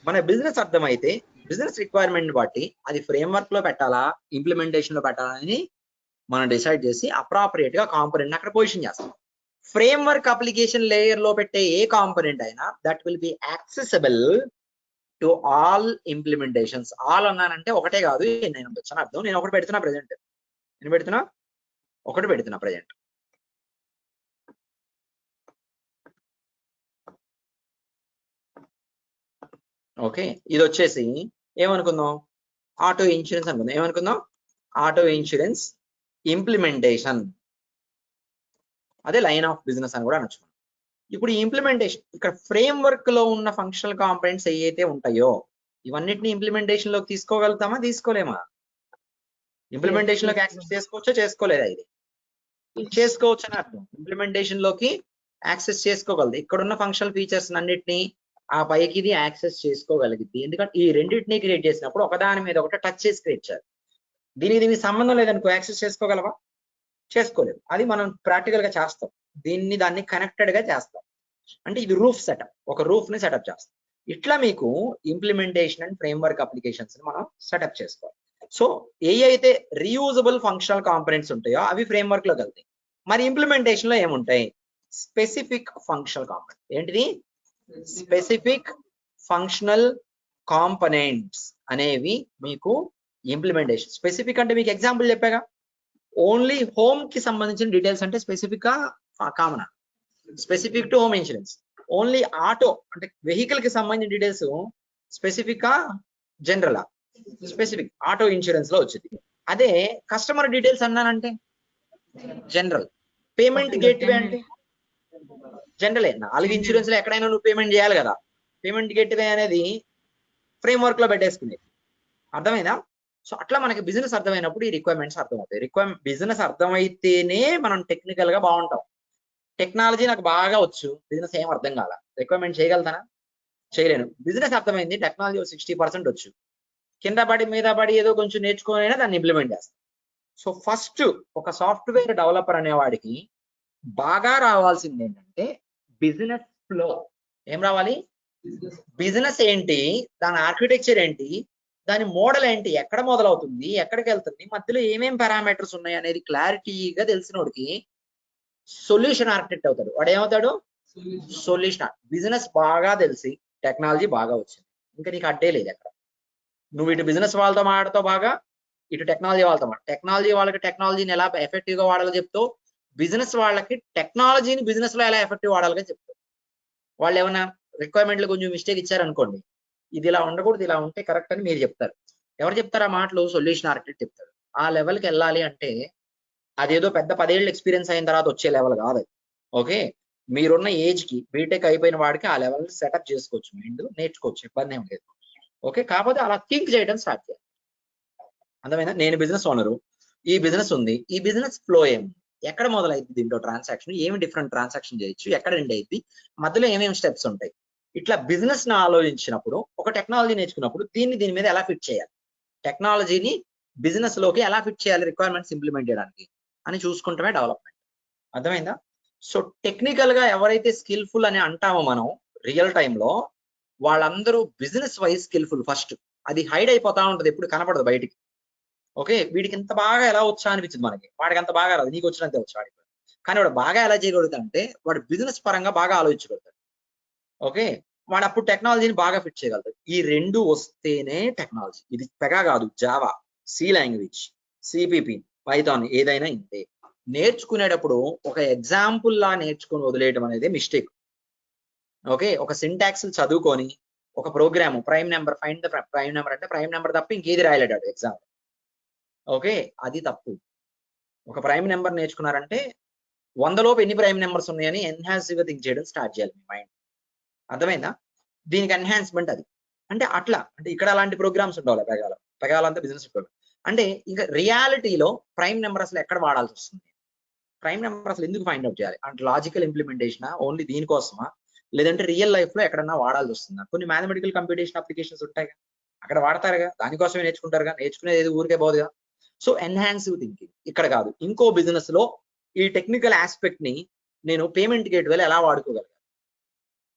మన బిజినెస్ అర్థమైతే బిజినెస్ రిక్వైర్మెంట్ బట్టి అది ఫ్రేమ్వర్క్ లో పెట్టాలా, ఇంప్లిమెంటేషన్ లో పెట్టాలని మనం డిసైడ్ చేసి అప్రాపరియేట్ గా కాంపోనెంట్ అక్కడ పొజిషన్ చేస్తాం. ఫ్రేమ్వర్క్ అప్లికేషన్ లేయర్ లో పెట్టే ఏ కాంపోనెంట్ అయినా that will be accessible to all implementations. All అన్నానంటే ఒకటే కాదు, నేను వచ్చాను అర్థం. నేను ఒకటి పెడుతున్నా ప్రజెంట్, ఒకటి పెడుతున్నా ప్రజెంట్. ఓకే, ఇది వచ్చేసి ఏమనుకుందాం? ఆటో ఇన్సూరెన్స్ అనుకుందాం. ఆటో ఇన్సూరెన్స్ ఇంప్లిమెంటేషన్, అదే లైన్ ఆఫ్ బిజినెస్ అని కూడా అనొచ్చు. ఇప్పుడు ఈ ఇంప్లిమెంటేషన్ ఇక్కడ ఫ్రేమ్వర్క్ లో ఉన్న ఫంక్షనల్ కాంపోనెంట్స్ ఏవైతే ఉంటాయో ఇవన్నిటిని ఇంప్లిమెంటేషన్ లోకి తీసుకోగలుగుతామా, తీసుకోలేమా? ఇంప్లిమెంటేషన్ లోకి యాక్సెస్ చేసుకోవచ్చా, చేసుకోలేదా? ఇది చేసుకోవచ్చు అని అర్థం. ఇంప్లిమెంటేషన్ లోకి యాక్సెస్ చేసుకోగలదు. ఇక్కడ ఉన్న ఫంక్షనల్ ఫీచర్స్ అన్నిటిని ఆ పైకి ఇది యాక్సెస్ చేసుకోగలిగింది. ఎందుకంటే ఈ రెండింటిని క్రియేట్ చేసినప్పుడు ఒకదాని మీద ఒకటి టచ్ చేసి క్రియేట్ చేయాలి. దీనికి సంబంధం లేదనుకో యాక్సెస్ చేసుకోగలవా? చేసుకోలేదు. అది మనం ప్రాక్టికల్ గా చేస్తాం. దాన్ని కనెక్టెడ్ గా చేస్తాం. అంటే ఇది రూఫ్ సెటప్, ఒక రూఫ్ ని సెటప్ చేస్తాం. ఇట్లా మీకు ఇంప్లిమెంటేషన్ అండ్ ఫ్రేమ్వర్క్ అప్లికేషన్స్ ని మనం సెటప్ చేసుకోవాలి. సో ఏ అయితే రీయూజబుల్ ఫంక్షనల్ కాంపోనెంట్స్ ఉంటాయో అవి ఫ్రేమ్వర్క్ లోకి వెళ్తాయి. మరి ఇంప్లిమెంటేషన్ లో ఏముంటాయి? Specific functional component. ఏంటిది? స్పెసిఫిక్ ఫంక్షనల్ కాంపోనెంట్స్ అనేవి మీకు ఇంప్లిమెంటేషన్. స్పెసిఫిక్ అంటే మీకు ఎగ్జాంపుల్ చెప్పాగా, ఓన్లీ హోమ్ కి సంబంధించిన డీటెయిల్స్ అంటే స్పెసిఫిక్ గా common, specific to home insurance. Only auto అంటే వెహికల్ కి సంబంధించిన డీటెయిల్స్ స్పెసిఫిక్ గా జనరల్, స్పెసిఫిక్ ఆటో ఇన్సూరెన్స్ లో వచ్చింది. అదే కస్టమర్ డీటెయిల్స్ అన్నానంటే జనరల్. పేమెంట్ గేట్వే అంటే జనరలే. 4 ఇన్సూరెన్స్ లో ఎక్కడైనా నువ్వు పేమెంట్ చేయాలి కదా. పేమెంట్ గేట్వే అనేది ఫ్రేమ్ వర్క్ లో పెట్టేసుకునేది. అర్థమైందా? సో అట్లా మనకి బిజినెస్ అర్థమైనప్పుడు ఈ రిక్వైర్మెంట్స్ అర్థమవుతాయి. బిజినెస్ అర్థమైతేనే మనం టెక్నికల్ గా బాగుంటాం. టెక్నాలజీ నాకు బాగా వచ్చు, బిజినెస్ ఏం అర్థం కాల, రిక్వైర్మెంట్ చేయగలుగుతానా? చేయలేను. బిజినెస్ అర్థమైంది, టెక్నాలజీ 60% వచ్చు, కింద పడి మీద పడి ఏదో కొంచెం నేర్చుకుని దాన్ని ఇంప్లిమెంట్ చేస్తాం. సో ఫస్ట్ ఒక సాఫ్ట్వేర్ డెవలపర్ అనేవాడికి బాగా రావాల్సింది ఏంటంటే బిజినెస్ ఫ్లో. ఏం రావాలి? బిజినెస్ ఏంటి, దాని ఆర్కిటెక్చర్ ఏంటి, దాని మోడల్ ఏంటి, ఎక్కడ మొదలవుతుంది, ఎక్కడికి వెళ్తుంది, మధ్యలో ఏమేం పారామీటర్స్ ఉన్నాయి అనేది క్లారిటీగా తెలిసినోడికి సొల్యూషన్ ఆర్కిటెక్ట్ అవుతాడు. వాడు ఏమవుతాడు? సొల్యూషన్. బిజినెస్ బాగా తెలిసి టెక్నాలజీ బాగా వచ్చింది, ఇంకా నీకు అడ్డే లేదు ఎక్కడ. నువ్వు ఇటు బిజినెస్ వాళ్ళతో మాట్లాడుతావు బాగా, ఇటు టెక్నాలజీ వాళ్ళతో టెక్నాలజీ వాళ్ళకి టెక్నాలజీని ఎలా ఎఫెక్టివ్ గా వాడాలో చెప్తావు, బిజినెస్ వాళ్ళకి టెక్నాలజీని బిజినెస్ లో ఎలా ఎఫెక్టివ్ వాడాలో చెప్తావు. వాళ్ళు ఏమైనా రిక్వైర్మెంట్లు కొంచెం మిస్టేక్ ఇచ్చారనుకోండి, ఇది ఇలా ఉండకూడదు, ఇలా ఉంటే కరెక్ట్ అని మీరు చెప్తారు. ఎవరు చెప్తారు ఆ మాటలు? సొల్యూషన్ ఆర్కిటెక్ట్ చెప్తారు. ఆ లెవెల్కి వెళ్ళాలి అంటే అదేదో పెద్ద 10 ఏళ్ళు ఎక్స్పీరియన్స్ అయిన తర్వాత వచ్చే లెవెల్ కాదు అది. ఓకే, మీరున్న ఏజ్ కి బీటెక్ అయిపోయిన వాడికి ఆ లెవెల్ సెటప్ చేసుకోవచ్చు, మైండ్ నేర్చుకోవచ్చు, ఇబ్బంది ఏం లేదు. ఓకే, కాకపోతే అలా థింక్ చేయడం స్టార్ట్ చేయాలి. అర్థమైందా? నేను బిజినెస్ ఓనరు, ఈ బిజినెస్ ఉంది, ఈ బిజినెస్ ఫ్లో ఏమి, ఎక్కడ మొదలైంది, దీంట్లో ట్రాన్సాక్షన్ ఏమి, డిఫరెంట్ ట్రాన్సాక్షన్ చేయొచ్చు, ఎక్కడ ఎండ్ అయింది, మధ్యలో ఏమేమి స్టెప్స్ ఉంటాయి. ఇట్లా బిజినెస్ ని ఆలోచించినప్పుడు, ఒక టెక్నాలజీ నేర్చుకున్నప్పుడు దీని మీద ఎలా ఫిట్ చేయాలి, టెక్నాలజీని బిజినెస్ లోకి ఎలా ఫిట్ చేయాలి, రిక్వైర్మెంట్స్ ఇంప్లిమెంట్ చేయడానికి అని చూసుకుంటమే డెవలప్మెంట్. అర్థమైందా? సో టెక్నికల్ గా ఎవరైతే స్కిల్ఫుల్ అని అంటామో మనం రియల్ టైంలో, వాళ్ళందరూ బిజినెస్ వైజ్ స్కిల్ఫుల్. ఫస్ట్ అది హైడ్ అయిపోతా ఉంటది, ఎప్పుడు కనపడదు బయటికి. ఓకే, వీడికి ఇంత బాగా ఎలా వచ్చా అనిపించింది మనకి, వాడికి అంత బాగా రాదు, నీకు వచ్చినంతే వచ్చి వాడికి. కానీ వాడు బాగా ఎలా చేయగలుగుతాడు అంటే వాడు బిజినెస్ పరంగా బాగా ఆలోచించగలుగుతాడు. ఓకే, వాడు అప్పుడు టెక్నాలజీని బాగా ఫిట్ చేయగలుగుతాడు. ఈ రెండు వస్తేనే టెక్నాలజీ. ఇది పెగా కాదు, Java, C language, CPP, Python, ఏదైనా ఇంతే. నేర్చుకునేటప్పుడు ఒక ఎగ్జాంపుల్ లా నేర్చుకుని వదిలేయడం అనేది మిస్టేక్. ఓకే, ఒక సింటాక్స్ చదువుకొని ఒక program prime number, find the prime number అంటే ప్రైమ్ నెంబర్ తప్ప ఇంకేది రాయలేడు ఎగ్జామ్. ఓకే, అది తప్పు. ఒక ప్రైమ్ నెంబర్ నేర్చుకున్నారంటే 100 లోపు ఎన్ని ప్రైమ్ నెంబర్స్ ఉన్నాయని ఎన్హాన్సివ్ గా థింక్ చేయడం స్టార్ట్ చేయాలి మీ మైండ్. అర్థమైందా? దీనికి ఎన్హాన్స్మెంట్ అది. అంటే అట్లా అంటే ఇక్కడ అలాంటి ప్రోగ్రామ్స్ ఉండాలి. పెగాలంతా బిజినెస్ ప్రోగ్రామ్. అంటే ఇంకా రియాలిటీలో ప్రైమ్ నెంబర్ అసలు ఎక్కడ వాడాల్సి వస్తుంది, ప్రైమ్ నెంబర్ అసలు ఎందుకు ఫైండ్ అవుట్ చేయాలి అంటే లాజికల్ ఇంప్లిమెంటేషన్ ఓన్లీ దీనికోసమా, లేదంటే రియల్ లైఫ్ లో ఎక్కడన్నా వాడాల్సి వస్తుందా? కొన్ని మ్యాథమెటికల్ కంప్యూటేషన్ అప్లికేషన్స్ ఉంటాయి, అక్కడ వాడతారుగా, దానికోసమే నేర్చుకుంటారుగా, నేర్చుకునేది ఊరికే పోదుగా. సో ఎన్హాన్సివ్ థింకింగ్ ఇక్కడ కాదు. ఇంకో బిజినెస్ లో ఈ టెక్నికల్ ఆస్పెక్ట్ ని నేను పేమెంట్ గేట్వేలో ఎలా వాడుకోగలను,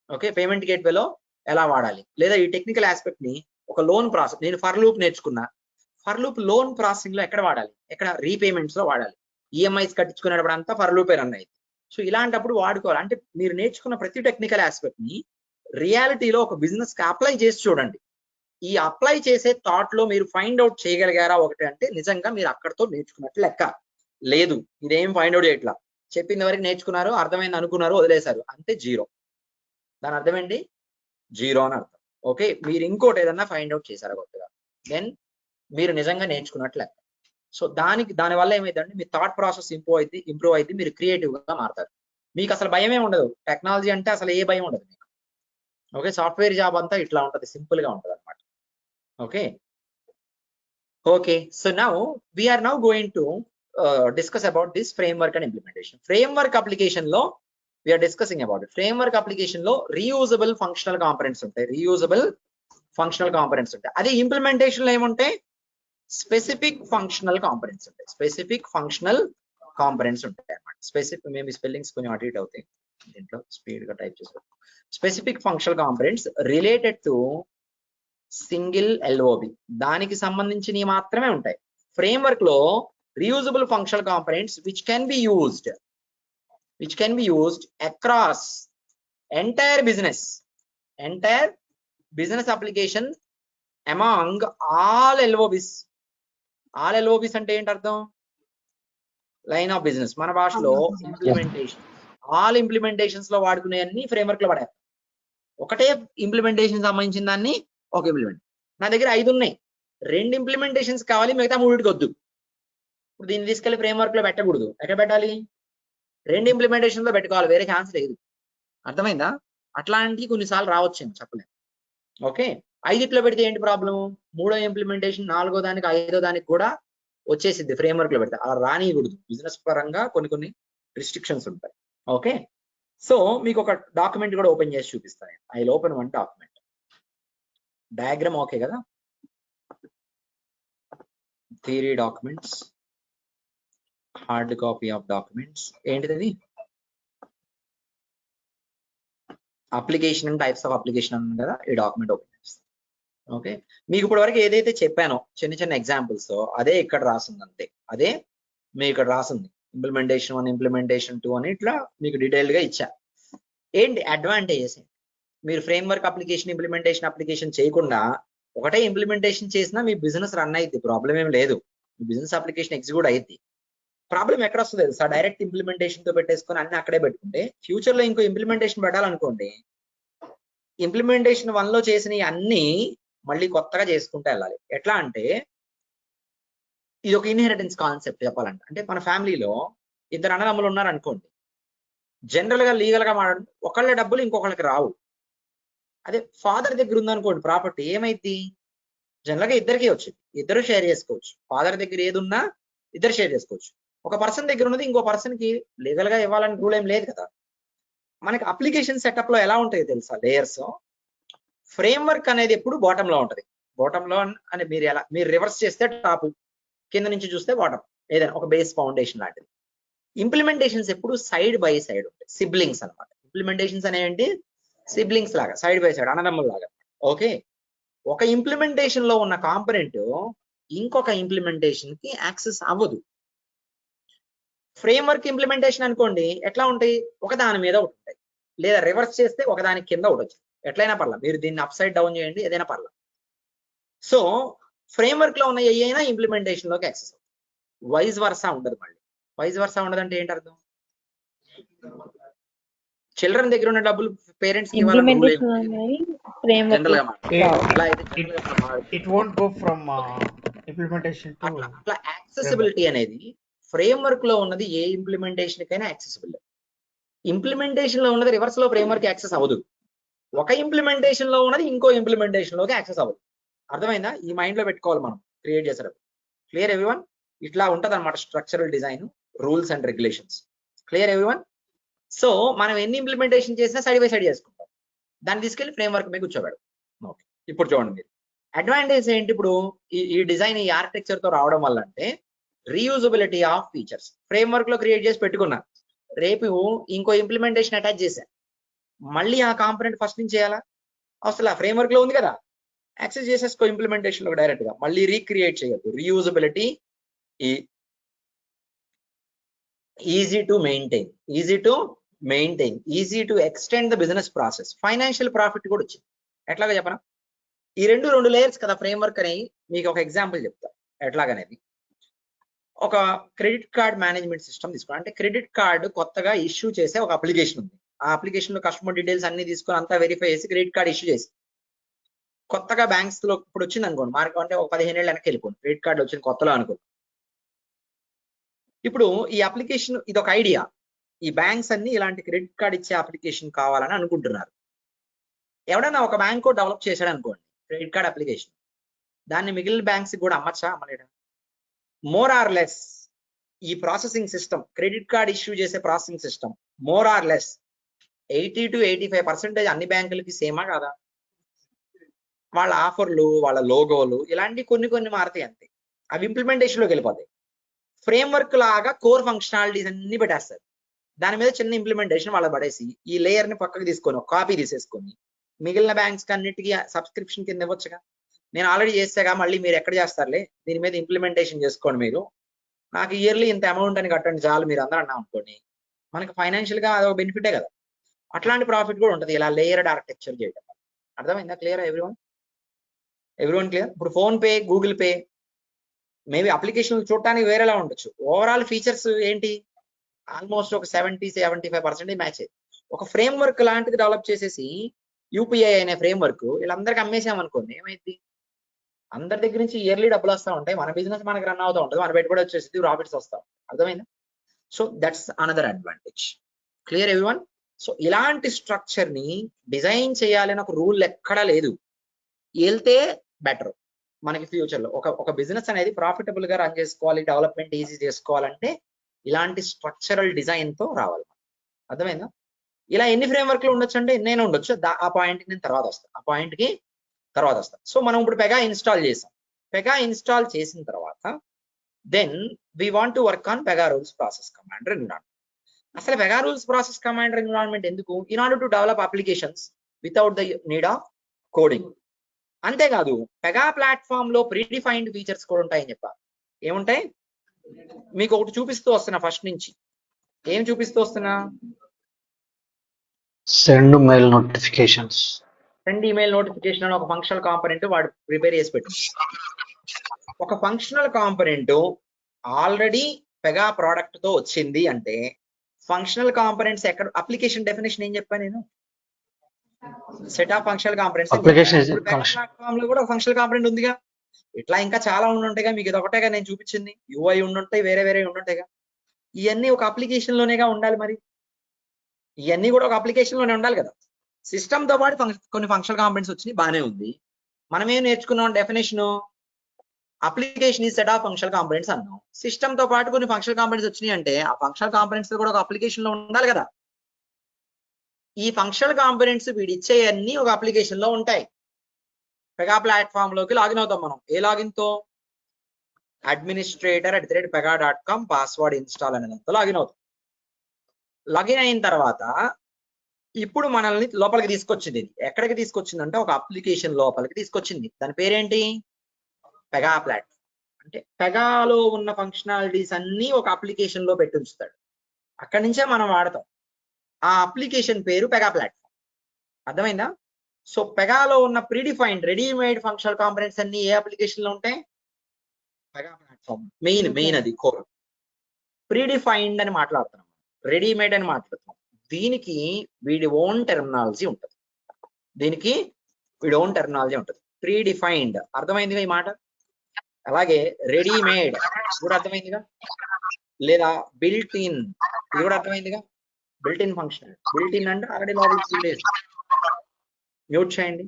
ఓకే, పేమెంట్ గేట్వేలో ఎలా వాడాలి, లేదా ఈ టెక్నికల్ ఆస్పెక్ట్ ని ఒక లోన్ ప్రాసెస్, నేను ఫర్ లూప్ నేర్చుకున్నా, ఫర్ లూప్ లోన్ ప్రాసెసింగ్ లో ఎక్కడ వాడాలి, ఎక్కడ రీపేమెంట్స్ లో వాడాలి, ఈఎంఐస్ కట్టించుకునేటప్పుడు అంతా ఫర్ లూపే రన్ అయింది. సో ఇలాంటప్పుడు వాడుకోవాలి. అంటే మీరు నేర్చుకున్న ప్రతి టెక్నికల్ ఆస్పెక్ట్ ని రియాలిటీలో ఒక బిజినెస్ కి అప్లై చేసి చూడండి. ఈ అప్లై చేసే థాట్ లో మీరు ఫైండ్ అవుట్ చేయగలిగారా ఒకటి అంటే నిజంగా మీరు అక్కడితో నేర్చుకున్నట్లు లెక్క. లేదు ఇదేం ఫైండ్ అవుట్ చేయట్లా, చెప్పింది వరకు నేర్చుకున్నారు, అర్థమైంది అనుకున్నారు, వదిలేశారు, అంతే జీరో. దాని అర్థం ఏంటి? జీరో అని అర్థం. ఓకే, మీరు ఇంకోటి ఏదన్నా ఫైండ్ అవుట్ చేశారా కొత్తగా, దెన్ మీరు నిజంగా నేర్చుకున్నట్లు లెక్క. సో దానివల్ల ఏమైందంటే మీ థాట్ ప్రాసెస్ ఇంప్రూవ్ అయితే మీరు క్రియేటివ్ గా మారుతారు. మీకు అసలు భయమే ఉండదు, టెక్నాలజీ అంటే అసలు ఏ భయం ఉండదు మీకు. ఓకే, సాఫ్ట్వేర్ జాబ్ అంతా ఇట్లా ఉంటది, సింపుల్ గా ఉంటది అనమాట. Okay okay, so now we are now going to discuss about this framework and implementation. Framework application లో we are discussing about it. Framework application లో reusable functional components ఉంటాయి, అదే ఇంప్లిమెంటేషన్ లో ఏముంటాయి, స్పెసిఫిక్ ఫంక్షనల్ కాంపొనెంట్స్ ఉంటాయి అన్నమాట. Specific maybe spellings కొంచెం అటు ఇటు అవుతాయి, దీంట్లో స్పీడ్ గా టైప్ చేసుకో. Specific functional components related to single LOB, దానికి సంబంధించినవి మాత్రమే ఉంటాయి. ఫ్రేమ్వర్క్ లో reusable functional components which can be used across entire business application among all LOBs all LOBs అంటే ఏంటి అర్థం? Line of business. మన భాషలో ఇంప్లిమెంటేషన్. ఆల్ ఇంప్లిమెంటేషన్స్ లో వాడుకునే అన్ని ఫ్రేమ్వర్క్ లో పడేస్తాం. ఒకటే ఇంప్లిమెంటేషన్ సంబంధించిన దాన్ని ఒక ఇంప్లిమెంట్. నా దగ్గర 5 ఉన్నాయి, 2 ఇంప్లిమెంటేషన్స్ కావాలి, మిగతా 3కి వద్దు. ఇప్పుడు దీన్ని తీసుకెళ్లి ఫ్రేమ్వర్క్ లో పెట్టకూడదు. ఎక్కడ పెట్టాలి? 2 ఇంప్లిమెంటేషన్ లో పెట్టుకోవాలి, వేరే ఛాన్స్ లేదు. అర్థమైందా? అట్లాంటివి కొన్నిసార్లు రావచ్చు, చెప్పలేము. ఓకే, 5లో పెడితే ఏంటి ప్రాబ్లం? 3వ ఇంప్లిమెంటేషన్ 4వ దానికి 5వ దానికి కూడా వచ్చేసిద్ది ఫ్రేమ్వర్క్ లో పెడితే. అలా రానియకూడదు. బిజినెస్ పరంగా కొన్ని రిస్ట్రిక్షన్స్ ఉంటాయి. ఓకే, సో మీకు ఒక డాక్యుమెంట్ కూడా ఓపెన్ చేసి చూపిస్తాను. I will open one document. Diagram okay కదా? Theory documents, hard copy of documents. ఏంటిది? Application and types of application అన్నాను కదా, ఈ డాక్యుమెంట్ ఓపెన్ చేస్తాను. ఓకే, మీకు ఇప్పటి వరకు ఏదైతే చెప్పానో చిన్న ఎగ్జాంపుల్స్ అదే ఇక్కడ రాసింది, అంతే. అదే మీకు ఇక్కడ రాసింది. ఇంప్లిమెంటేషన్ 1, ఇంప్లిమెంటేషన్ 2 అని ఇట్లా మీకు డీటెయిల్డ్ గా ఇచ్చా. ఏంటి అడ్వాంటేజెస్? మీరు ఫ్రేమ్వర్క్ అప్లికేషన్, ఇంప్లిమెంటేషన్ అప్లికేషన్ చేయకుండా ఒకటే ఇంప్లిమెంటేషన్ చేసినా మీ బిజినెస్ రన్ అయ్యింది, ప్రాబ్లం ఏం లేదు. మీ బిజినెస్ అప్లికేషన్ ఎగ్జిక్యూట్ అయ్యింది. ప్రాబ్లం ఎక్కడ వస్తుంది తెలుసా? డైరెక్ట్ ఇంప్లిమెంటేషన్ తో పెట్టేసుకొని అన్ని అక్కడే పెట్టుకుంటే ఫ్యూచర్ లో ఇంకో ఇంప్లిమెంటేషన్ పెట్టాలనుకోండి, ఇంప్లిమెంటేషన్ 1లో చేసిన అన్ని మళ్ళీ కొత్తగా చేసుకుంటూ వెళ్ళాలి. ఎట్లా అంటే ఇది ఒక ఇన్హెరిటెన్స్ కాన్సెప్ట్ చెప్పాలంటే. అంటే మన ఫ్యామిలీలో 2 అన్నదమ్ములు ఉన్నారు అనుకోండి, జనరల్ గా లీగల్ గా మాట్లాడు ఒకళ్ళ డబ్బులు ఇంకొకళ్ళకి రావు. అదే ఫాదర్ దగ్గర ఉందనుకోండి ప్రాపర్టీ, ఏమైంది? జనరల్ గా ఇద్దరికి వచ్చింది, ఇద్దరు షేర్ చేసుకోవచ్చు. ఫాదర్ దగ్గర ఏది ఉన్నా ఇద్దరు షేర్ చేసుకోవచ్చు. ఒక పర్సన్ దగ్గర ఉన్నది ఇంకో పర్సన్ కి లీగల్ గా ఇవ్వాలని రూల్ ఏం లేదు కదా. మనకి అప్లికేషన్ సెటప్ లో ఎలా ఉంటాయో తెలుసా లేయర్స్? ఫ్రేమ్వర్క్ అనేది ఎప్పుడు బాటమ్ లో ఉంటది. బాటమ్ లో అని మీరు రివర్స్ చేస్తే టాప్, కింద నుంచి చూస్తే బాటమ్, ఏదైనా ఒక బేస్ ఫౌండేషన్ లాంటిది. ఇంప్లిమెంటేషన్స్ ఎప్పుడు సైడ్ బై సైడ్ ఉంటాయి, సిబ్లింగ్స్ అన్నమాట. ఇంప్లిమెంటేషన్స్ అనేవి సిబ్లింగ్స్ లాగా, సైడ్ బై సైడ్, అన్నదమ్ముల లాగా. ఓకే, ఒక ఇంప్లిమెంటేషన్ లో ఉన్న కాంపొనెంట్ ఇంకొక ఇంప్లిమెంటేషన్ కి యాక్సెస్ అవ్వదు. ఫ్రేమ్వర్క్ ఇంప్లిమెంటేషన్ అనుకోండి, ఎట్లా ఉంటాయి? ఒక దాని మీద ఒకటి ఉంటాయి, లేదా రివర్స్ చేస్తే ఒక దాని కింద ఒకటి వచ్చింది. ఎట్లయినా పర్లా, మీరు దీన్ని అప్ సైడ్ డౌన్ చేయండి, ఏదైనా పర్లా. సో ఫ్రేమ్వర్క్ లో ఉన్న ఏదైనా ఇంప్లిమెంటేషన్ లోకి యాక్సెస్ అవుతుంది. వైజ్ వర్సా ఉండదు. మళ్ళీ వైజ్ వర్సా ఉండదు అంటే ఏంటి అర్థం? చిల్డ్రన్ దగ్గర ఉన్న డబ్బులు పేరెంట్స్ కి ఇవ్వాలని రూల్ ఏమి జనరల్ గా అలా అయితే It won't go from implementation to అట్లా యాక్సెసిబిలిటీ అనేది ఫ్రేమ్వర్క్ లో ఉన్నది ఏ ఇంప్లిమెంటేషన్ కైనా యాక్సెసిబుల్. ఇంప్లిమెంటేషన్ లో ఉన్నది రివర్స్ లో ఫ్రేమ్వర్క్ యాక్సెస్ అవ్వదు. ఒక ఇంప్లిమెంటేషన్ లో ఉన్నది ఇంకో ఇంప్లిమెంటేషన్ లోకి యాక్సెస్ అవ్వదు. అర్థమైందా? ఈ మైండ్ లో పెట్టుకోవాలి మనం క్రియేట్ చేసేటప్పుడు. Clear everyone? ఇట్లా ఉంటది అనమాట structural design, rules and regulations. Clear everyone? So మనం ఎన్ని ఇంప్లిమెంటేషన్ చేసినా సైడ్ బై సైడ్ చేసుకుంటాం, దాన్ని తీసుకెళ్లి ఫ్రేమ్వర్క్ మీద కూర్చోబెడతాం. ఓకే, ఇప్పుడు చూడండి మీరు అడ్వాంటేజ్ ఏంటి? ఇప్పుడు ఈ డిజైన్, ఈ ఆర్కిటెక్చర్ తో రావడం వల్ల అంటే రీయూజబిలిటీ ఆఫ్ ఫీచర్స్. ఫ్రేమ్వర్క్ లో క్రియేట్ చేసి పెట్టుకున్నా, రేపు ఇంకో ఇంప్లిమెంటేషన్ అటాచ్ చేశా, మళ్ళీ ఆ కాంపోనెంట్ ఫస్ట్ నుంచి చేయాలా? అసలు ఆ ఫ్రేమ్వర్క్ లో ఉంది కదా, యాక్సెస్ చేసేసుకో ఇంప్లిమెంటేషన్ లో డైరెక్ట్ గా, మళ్ళీ రీక్రియేట్ చేయొద్దు. Reusability, easy to maintain, easy to extend the business process, financial profit కూడా వచ్చింది. ఎట్లాగా చెప్పనా? ఈ రెండు లేయర్స్ కదా ఫ్రేమ్వర్క్ అని. మీకు ఒక ఎగ్జాంపుల్ చెప్తా ఎట్లాగనేది. ఒక క్రెడిట్ కార్డ్ మేనేజ్మెంట్ సిస్టమ్ తీసుకోండి. అంటే క్రెడిట్ కార్డు కొత్తగా ఇష్యూ చేసే ఒక అప్లికేషన్ ఉంది. ఆ అప్లికేషన్ లో కస్టమర్ డీటెయిల్స్ అన్ని తీసుకొని అంతా వెరిఫై చేసి క్రెడిట్ కార్డ్ ఇష్యూ చేసి, కొత్తగా బ్యాంక్స్ లో ఇప్పుడు వచ్చింది అనుకోండి, మార్కెట్ అంటే ఒక 15 ఏళ్ళు వెనక్కి వెళ్ళిపోండి, క్రెడిట్ కార్డు వచ్చింది కొత్తలో అనుకోండి. ఇప్పుడు ఈ అప్లికేషన్ ఇది ఒక ఐడియా, ఈ బ్యాంక్స్ అన్ని ఇలాంటి క్రెడిట్ కార్డ్ ఇచ్చే అప్లికేషన్ కావాలని అనుకుంటున్నారు. ఎవడన్నా ఒక బ్యాంక్ డెవలప్ చేశాడు అనుకోండి క్రెడిట్ కార్డ్ అప్లికేషన్, దాన్ని మిగిలిన బ్యాంక్స్ కూడా అమ్మచ్చా అమ్మలేడా? మోర్ ఆర్ లెస్ ఈ processing system, credit card issue చేసే processing system more or less 80 to 85% అన్ని బ్యాంకులకి సేమా కాదా? వాళ్ళ ఆఫర్లు, వాళ్ళ లోగోలు ఇలాంటి కొన్ని మారుతాయి అంతే. అవి ఇంప్లిమెంటేషన్ లోకి వెళ్ళిపోతాయి. ఫ్రేమ్వర్క్ లాగా కోర్ ఫంక్షనాలిటీస్ అన్ని పెట్టేస్తారు, దాని మీద చిన్న ఇంప్లిమెంటేషన్ వాళ్ళ పడేసి ఈ లేయర్ ని పక్కకు తీసుకొని ఒక కాపీ తీసేసుకొని మిగిలిన బ్యాంక్స్ అన్నిటికీ సబ్స్క్రిప్షన్ కింద ఇవ్వచ్చుగా. నేను ఆల్రెడీ చేసాగా, మళ్ళీ మీరు ఎక్కడ చేస్తారులే, దీని మీద ఇంప్లిమెంటేషన్ చేసుకోండి, మీరు నాకు ఇయర్లీ ఇంత అమౌంట్ అని కట్టండి చాలు, మీరు అందరూ అన్నా అనుకోండి, మనకి ఫైనాన్షియల్ గా అదొక బెనిఫిటే కదా. అట్లాంటి ప్రాఫిట్ కూడా ఉంటుంది ఇలా లేయర్డ్ ఆర్కిటెక్చర్ చేయడం. అర్థమైందా? Clear everyone? క్లియర్? ఇప్పుడు phone pay, Google pay maybe application చూడటానికి వేరేలా ఉండొచ్చు. ఓవరాల్ ఫీచర్స్ ఏంటి, ఆల్మోస్ట్ ఒక 70-75% మ్యాచ్ అయ్యింది. ఒక ఫ్రేమ్ వర్క్ లాంటిది డెవలప్ చేసేసి యూపీఐ అనే ఫ్రేమ్ వర్క్ వీళ్ళందరికీ అమ్మేసామనుకోండి, ఏమైంది? అందరి దగ్గర నుంచి ఇయర్లీ డబ్బులు వస్తూ ఉంటాయి, మన బిజినెస్ మనకి రన్ అవుతూ ఉంటుంది, మన పెట్టుబడి వచ్చేసి ప్రాఫిట్స్ వస్తా ఉంటాయి. అర్థమైందా? So that's another advantage. Clear everyone? So ఇలాంటి స్ట్రక్చర్ ని డిజైన్ చేయాలని ఒక రూల్ ఎక్కడా లేదు. వెళ్తే బెటర్ మనకి ఫ్యూచర్ లో ఒక బిజినెస్ అనేది ప్రాఫిటబుల్ గా రన్ చేసుకోవాలి, డెవలప్మెంట్ ఈజీ చేసుకోవాలంటే ఇలాంటి స్ట్రక్చరల్ డిజైన్ తో రావాలి. అర్థమైందా? ఇలా ఎన్ని ఫ్రేమ్వర్క్ లో ఉండొచ్చు అంటే ఎన్నైనా ఉండొచ్చు. ఆ పాయింట్ కి నేను తర్వాత వస్తాను. సో మనం ఇప్పుడు పెగా ఇన్స్టాల్ చేసాం. పెగా ఇన్స్టాల్ చేసిన తర్వాత then we want to work on Pega rules process commander environment. అసలు Pega rules process commander environment ఎందుకు? In order to develop applications without the need of coding. అంతేకాదు Pega platform లో predefined features కూడా ఉంటాయని చెప్పారు. ఏముంటాయి? మీకు ఒకటి చూపిస్తూ వస్తున్నా ఫస్ట్ నుంచి. ఏం చూపిస్తూ వస్తున్నా? Send mail notifications. Send email notification అని ఒక ఫంక్షనల్ కాంపొనెంట్ వాడు ప్రిపేర్ చేసి పెట్టు. ఒక functional component already Pega product తో వచ్చింది అంటే ఫంక్షనల్ కాంపొనెంట్స్ ఎక్కడ? అప్లికేషన్ డెఫినేషన్ ఏం చెప్పాను నేను? Set of functional components. Platform లో కూడా ఫంక్షనల్ కాంపొనెంట్ ఉందిగా. ఇట్లా ఇంకా చాలా ఉండుంటాయిగా, మీకు ఇది ఒకటేగా నేను చూపించింది. యూఐ ఉండుంటాయి, వేరే ఉండుంటాయిగా. ఇవన్నీ ఒక అప్లికేషన్ లోనేగా ఉండాలి. మరి ఇవన్నీ కూడా ఒక అప్లికేషన్ లోనే ఉండాలి కదా. సిస్టమ్ తో పాటు కొన్ని ఫంక్షనల్ కాంపొనెంట్స్ వచ్చినాయి, బాగానే ఉంది. మనం ఏం నేర్చుకున్నాం? డెఫినేషన్ అప్లికేషన్ ఈ సెట్ ఆఫ్ ఫంక్షనల్ కాంపొనెంట్స్ అన్నాం. సిస్టమ్ తో పాటు కొన్ని ఫంక్షనల్ కాంపొనెంట్స్ వచ్చినాయి అంటే ఆ ఫంక్షనల్ కాంపొనెంట్స్ కూడా ఒక అప్లికేషన్ లో ఉండాలి కదా. ఈ ఫంక్షనల్ కాంపొనెంట్స్ వీడిచ్చే అన్ని ఒక అప్లికేషన్ లో ఉంటాయి. పెగా ప్లాట్ఫామ్ లోకి లాగిన్ అవుతాం మనం. ఏ లాగిన్ తో? administrator@pega.com పాస్వర్డ్ ఇన్స్టాల్ అనేంత లాగిన్ అవుతాం. లాగిన్ అయిన తర్వాత ఇప్పుడు మనల్ని లోపలికి తీసుకొచ్చింది. ఎక్కడికి తీసుకొచ్చిందంటే ఒక అప్లికేషన్ లోపలికి తీసుకొచ్చింది. దాని పేరేంటి? Pega platform. అంటే పెగాలో ఉన్న ఫంక్షనాలిటీస్ అన్ని ఒక అప్లికేషన్ లో పెట్టి ఉంచుతాడు. అక్కడి నుంచే మనం వాడతాం. ఆ అప్లికేషన్ పేరు పెగా ప్లాట్ఫామ్. అర్థమైందా? సో పెగాలో ఉన్న ప్రీడిఫైన్డ్ రెడీమేడ్ ఫంక్షనల్ కాంపొనెంట్స్ అన్ని ఏ అప్లికేషన్ లో ఉంటాయి? Pega platform. మెయిన్ అది కోర్. ప్రీడిఫైన్డ్ అని మాట్లాడుతున్నాం, రెడీమేడ్ అని మాట్లాడుతున్నాం. దీనికి వీడి ఓన్ టెర్మినాలజీ ఉంటుంది. ప్రీడిఫైన్డ్ అర్థమైందిగా ఈ మాట. అలాగే రెడీమేడ్ కూడా అర్థమైందిగా. లేదా బిల్ట్ ఇన్, ఇది కూడా అర్థమైందిగా. Built in function. Built in అంటే ఆల్రెడీ లోపలికి మ్యూట్ చేయండి.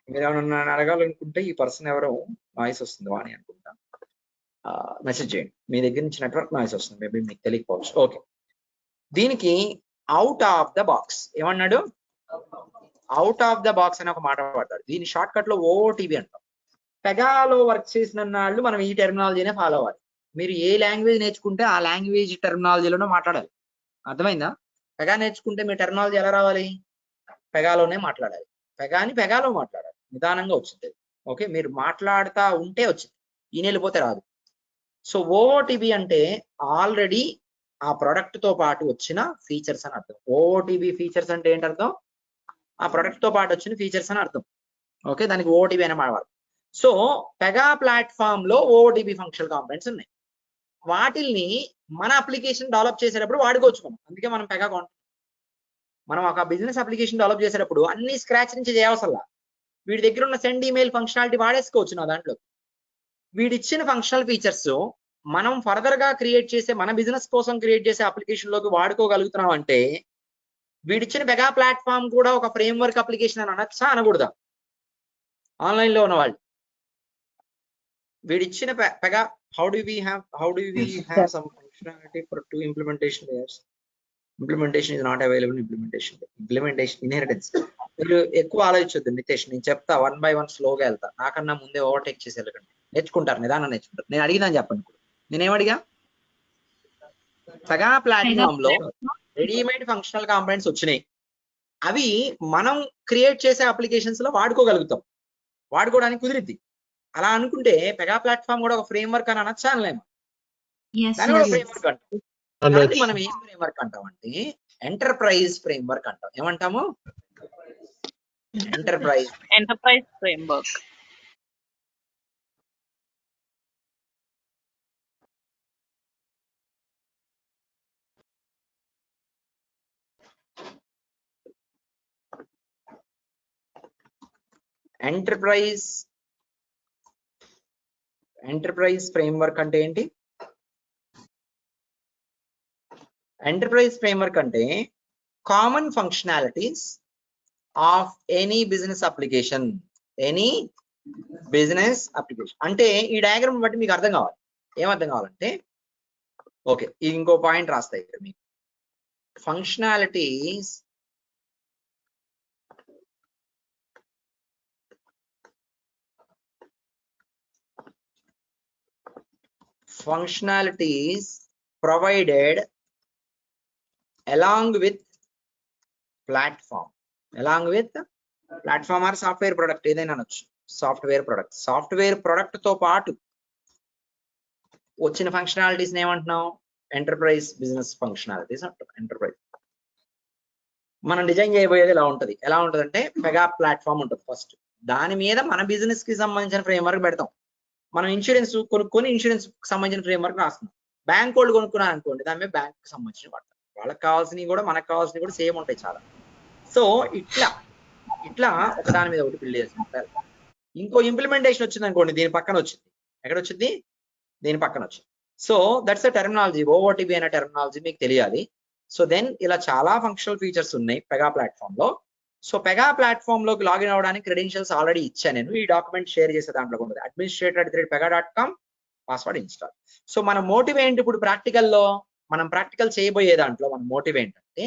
మీరు ఏమైనా అడగాలనుకుంటే ఈ పర్సన్ ఎవరో నాయిస్ వస్తుంది వాణి అనుకుంటా, మెసేజ్ చేయండి. మీ దగ్గర నుంచి నెట్వర్క్ నాయిస్ వస్తుంది, మేబీ మీకు తెలియకపోవచ్చు. ఓకే, దీనికి అవుట్ ఆఫ్ ద బాక్స్ ఏమన్నాడు? అవుట్ ఆఫ్ ద బాక్స్ అని ఒక మాట వాడతాడు. దీని షార్ట్ కట్ లో ఓటీబీ అంటాం. పెగాలో వర్క్ చేసిన వాళ్ళు మనం ఈ టెర్మినాలజీనే ఫాలో అవ్వాలి. మీరు ఏ లాంగ్వేజ్ నేర్చుకుంటే ఆ లాంగ్వేజ్ టెర్మినాలజీలోనే మాట్లాడాలి. అర్థమైందా? పెగా నేర్చుకుంటే మీ టెర్మినాలజీ ఎలా రావాలి? పెగాలోనే మాట్లాడాలి. పెగాలో మాట్లాడాలి. నిదానంగా వచ్చింది. ఓకే, మీరు మాట్లాడుతూ ఉంటే వచ్చింది, ఈయన వెళ్ళిపోతే రాదు. సో ఓటీబీ అంటే ఆల్రెడీ ఆ ప్రొడక్ట్ తో పాటు వచ్చిన ఫీచర్స్ అని అర్థం. ఓటీబీ ఫీచర్స్ అంటే ఏంటి అర్థం? ఆ ప్రొడక్ట్ తో పాటు వచ్చిన ఫీచర్స్ అని అర్థం. ఓకే, దానికి ఓటీబీ అని మాట్లాడాలి. సో పెగా ప్లాట్ఫామ్ లో ఓటీబీ ఫంక్షనల్ కాంపొనెంట్స్ ఉన్నాయి. వాటిల్ని మన అప్లికేషన్ డెవలప్ చేసేటప్పుడు వాడుకోవచ్చు మనం. అందుకే మనం పెగా మనం ఒక బిజినెస్ అప్లికేషన్ డెవలప్ చేసేటప్పుడు అన్ని స్క్రాచ్ నుంచి చేయవసల్లా. వీడి దగ్గర ఉన్న సెండ్ ఈమెయిల్ ఫంక్షనాలిటీ వాడేసుకోవచ్చు నా దాంట్లో. వీడిచ్చిన ఫంక్షనల్ ఫీచర్స్ మనం ఫర్దర్ గా క్రియేట్ చేసే, మన బిజినెస్ కోసం క్రియేట్ చేసే అప్లికేషన్ లోకి వాడుకోగలుగుతున్నాం అంటే వీడిచ్చిన పెగా ప్లాట్ఫామ్ కూడా ఒక ఫ్రేమ్ వర్క్ అప్లికేషన్ అని అనొచ్చా, అనకూడదా? ఆన్లైన్ లో ఉన్న వాళ్ళు వీడిచ్చిన Pega how do we have some functionality for two implementation layers? Implementation is not available. Implementation inheritance. మీరు ఎక్కువ ఆలోచించొద్దు నితేష్, నేను చెప్తా 1 by 1 స్లోగా వెళ్తా. నాకన్నా ముందే ఓవర్టేక్ చేసి వెళ్ళకండి. నేర్చుకుంటారు, నిదానం నేర్చుకుంటారు. నేను అడిగినా చెప్పండి. నేనేమడిగా? పెగా ప్లాట్ఫామ్ లో రెడీమేడ్ ఫంక్షనల్ కాంపొనెంట్స్ వచ్చినాయి. అవి మనం క్రియేట్ చేసే అప్లికేషన్స్ లో వాడుకోగలుగుతాం, వాడుకోవడానికి కుదిరిద్ది. అలా అనుకుంటే పెగా ప్లాట్ఫామ్ కూడా ఒక ఫ్రేమ్ వర్క్ అని అనొచ్చా, అనలేమా? దాని కూడా ఫ్రేమ్ వర్క్ అంటాం. దాన్ని మనం ఏం ఫ్రేమ్ వర్క్ అంటాం అంటే ఎంటర్ప్రైజ్ ఫ్రేమ్ వర్క్ అంటాం. ఏమంటాము? Enterprise frame work. Enterprise framework అంటే ఏంటి? ఎంటర్ప్రైజ్ ఫ్రేమ్వర్క్ అంటే common functionalities of any business application. అంటే ఈ డయాగ్రామ్ బట్టి మీకు అర్థం కావాలి. ఏం అర్థం కావాలంటే ఓకే, ఇంకో పాయింట్ రాస్తాయి ఇక్కడ మీకు. Functionalities provided along with platform or software product, ఏదైనా అనొచ్చు. సాఫ్ట్వేర్ ప్రొడక్ట్ తో పాటు వచ్చిన ఫంక్షనాలిటీస్ ఏమంటున్నాం? ఎంటర్ప్రైజ్ బిజినెస్ ఫంక్షనాలిటీస్ అంటారు. ఎంటర్ప్రైజ్ మనం డిజైన్ చేయబోయేది ఎలా ఉంటది అంటే మెగా ప్లాట్ఫామ్ ఉంటుంది ఫస్ట్. దాని మీద మన బిజినెస్ కి సంబంధించిన ఫ్రేమ్వర్క్ పెడతాం. మనం ఇన్సూరెన్స్ కొనుక్కొని ఇన్సూరెన్స్ సంబంధించిన ఫ్రేమ్వర్క్ రాస్తున్నాం. బ్యాంక్ వాళ్ళు కొనుక్కున్నాను అనుకోండి, దాని మీద బ్యాంక్ కి సంబంధించిన పడతాం. వాళ్ళకి కావాల్సినవి కూడా మనకు కావాల్సినవి కూడా సేమ్ ఉంటాయి చాలా. సో ఇట్లా ఒక దాని మీద ఒకటి బిల్డ్ చేసుకుంటారు. ఇంకో ఇంప్లిమెంటేషన్ వచ్చింది అనుకోండి, దీని పక్కన వచ్చింది. ఎక్కడ వచ్చింది? దీని పక్కన వచ్చింది. So that's the terminology. ఓఓటీబీ అనే టెర్మినాలజీ మీకు తెలియాలి. సో దెన్ ఇలా చాలా ఫంక్షనల్ ఫీచర్స్ ఉన్నాయి పెగా ప్లాట్ఫామ్ లో. సో పెగా ప్లాట్ఫామ్ లోకి లాగిన్ అవ్వడానికి క్రెడెన్షియల్స్ ఆల్రెడీ ఇచ్చాను నేను. ఈ డాక్యుమెంట్ షేర్ చేసే దాంట్లో ఉంటుంది. administrator@pega.com, password install. సో మన మోటివ్ ఏంటి ఇప్పుడు ప్రాక్టికల్లో? మనం ప్రాక్టికల్ చేయబోయే దాంట్లో మన మోటివ్ ఏంటంటే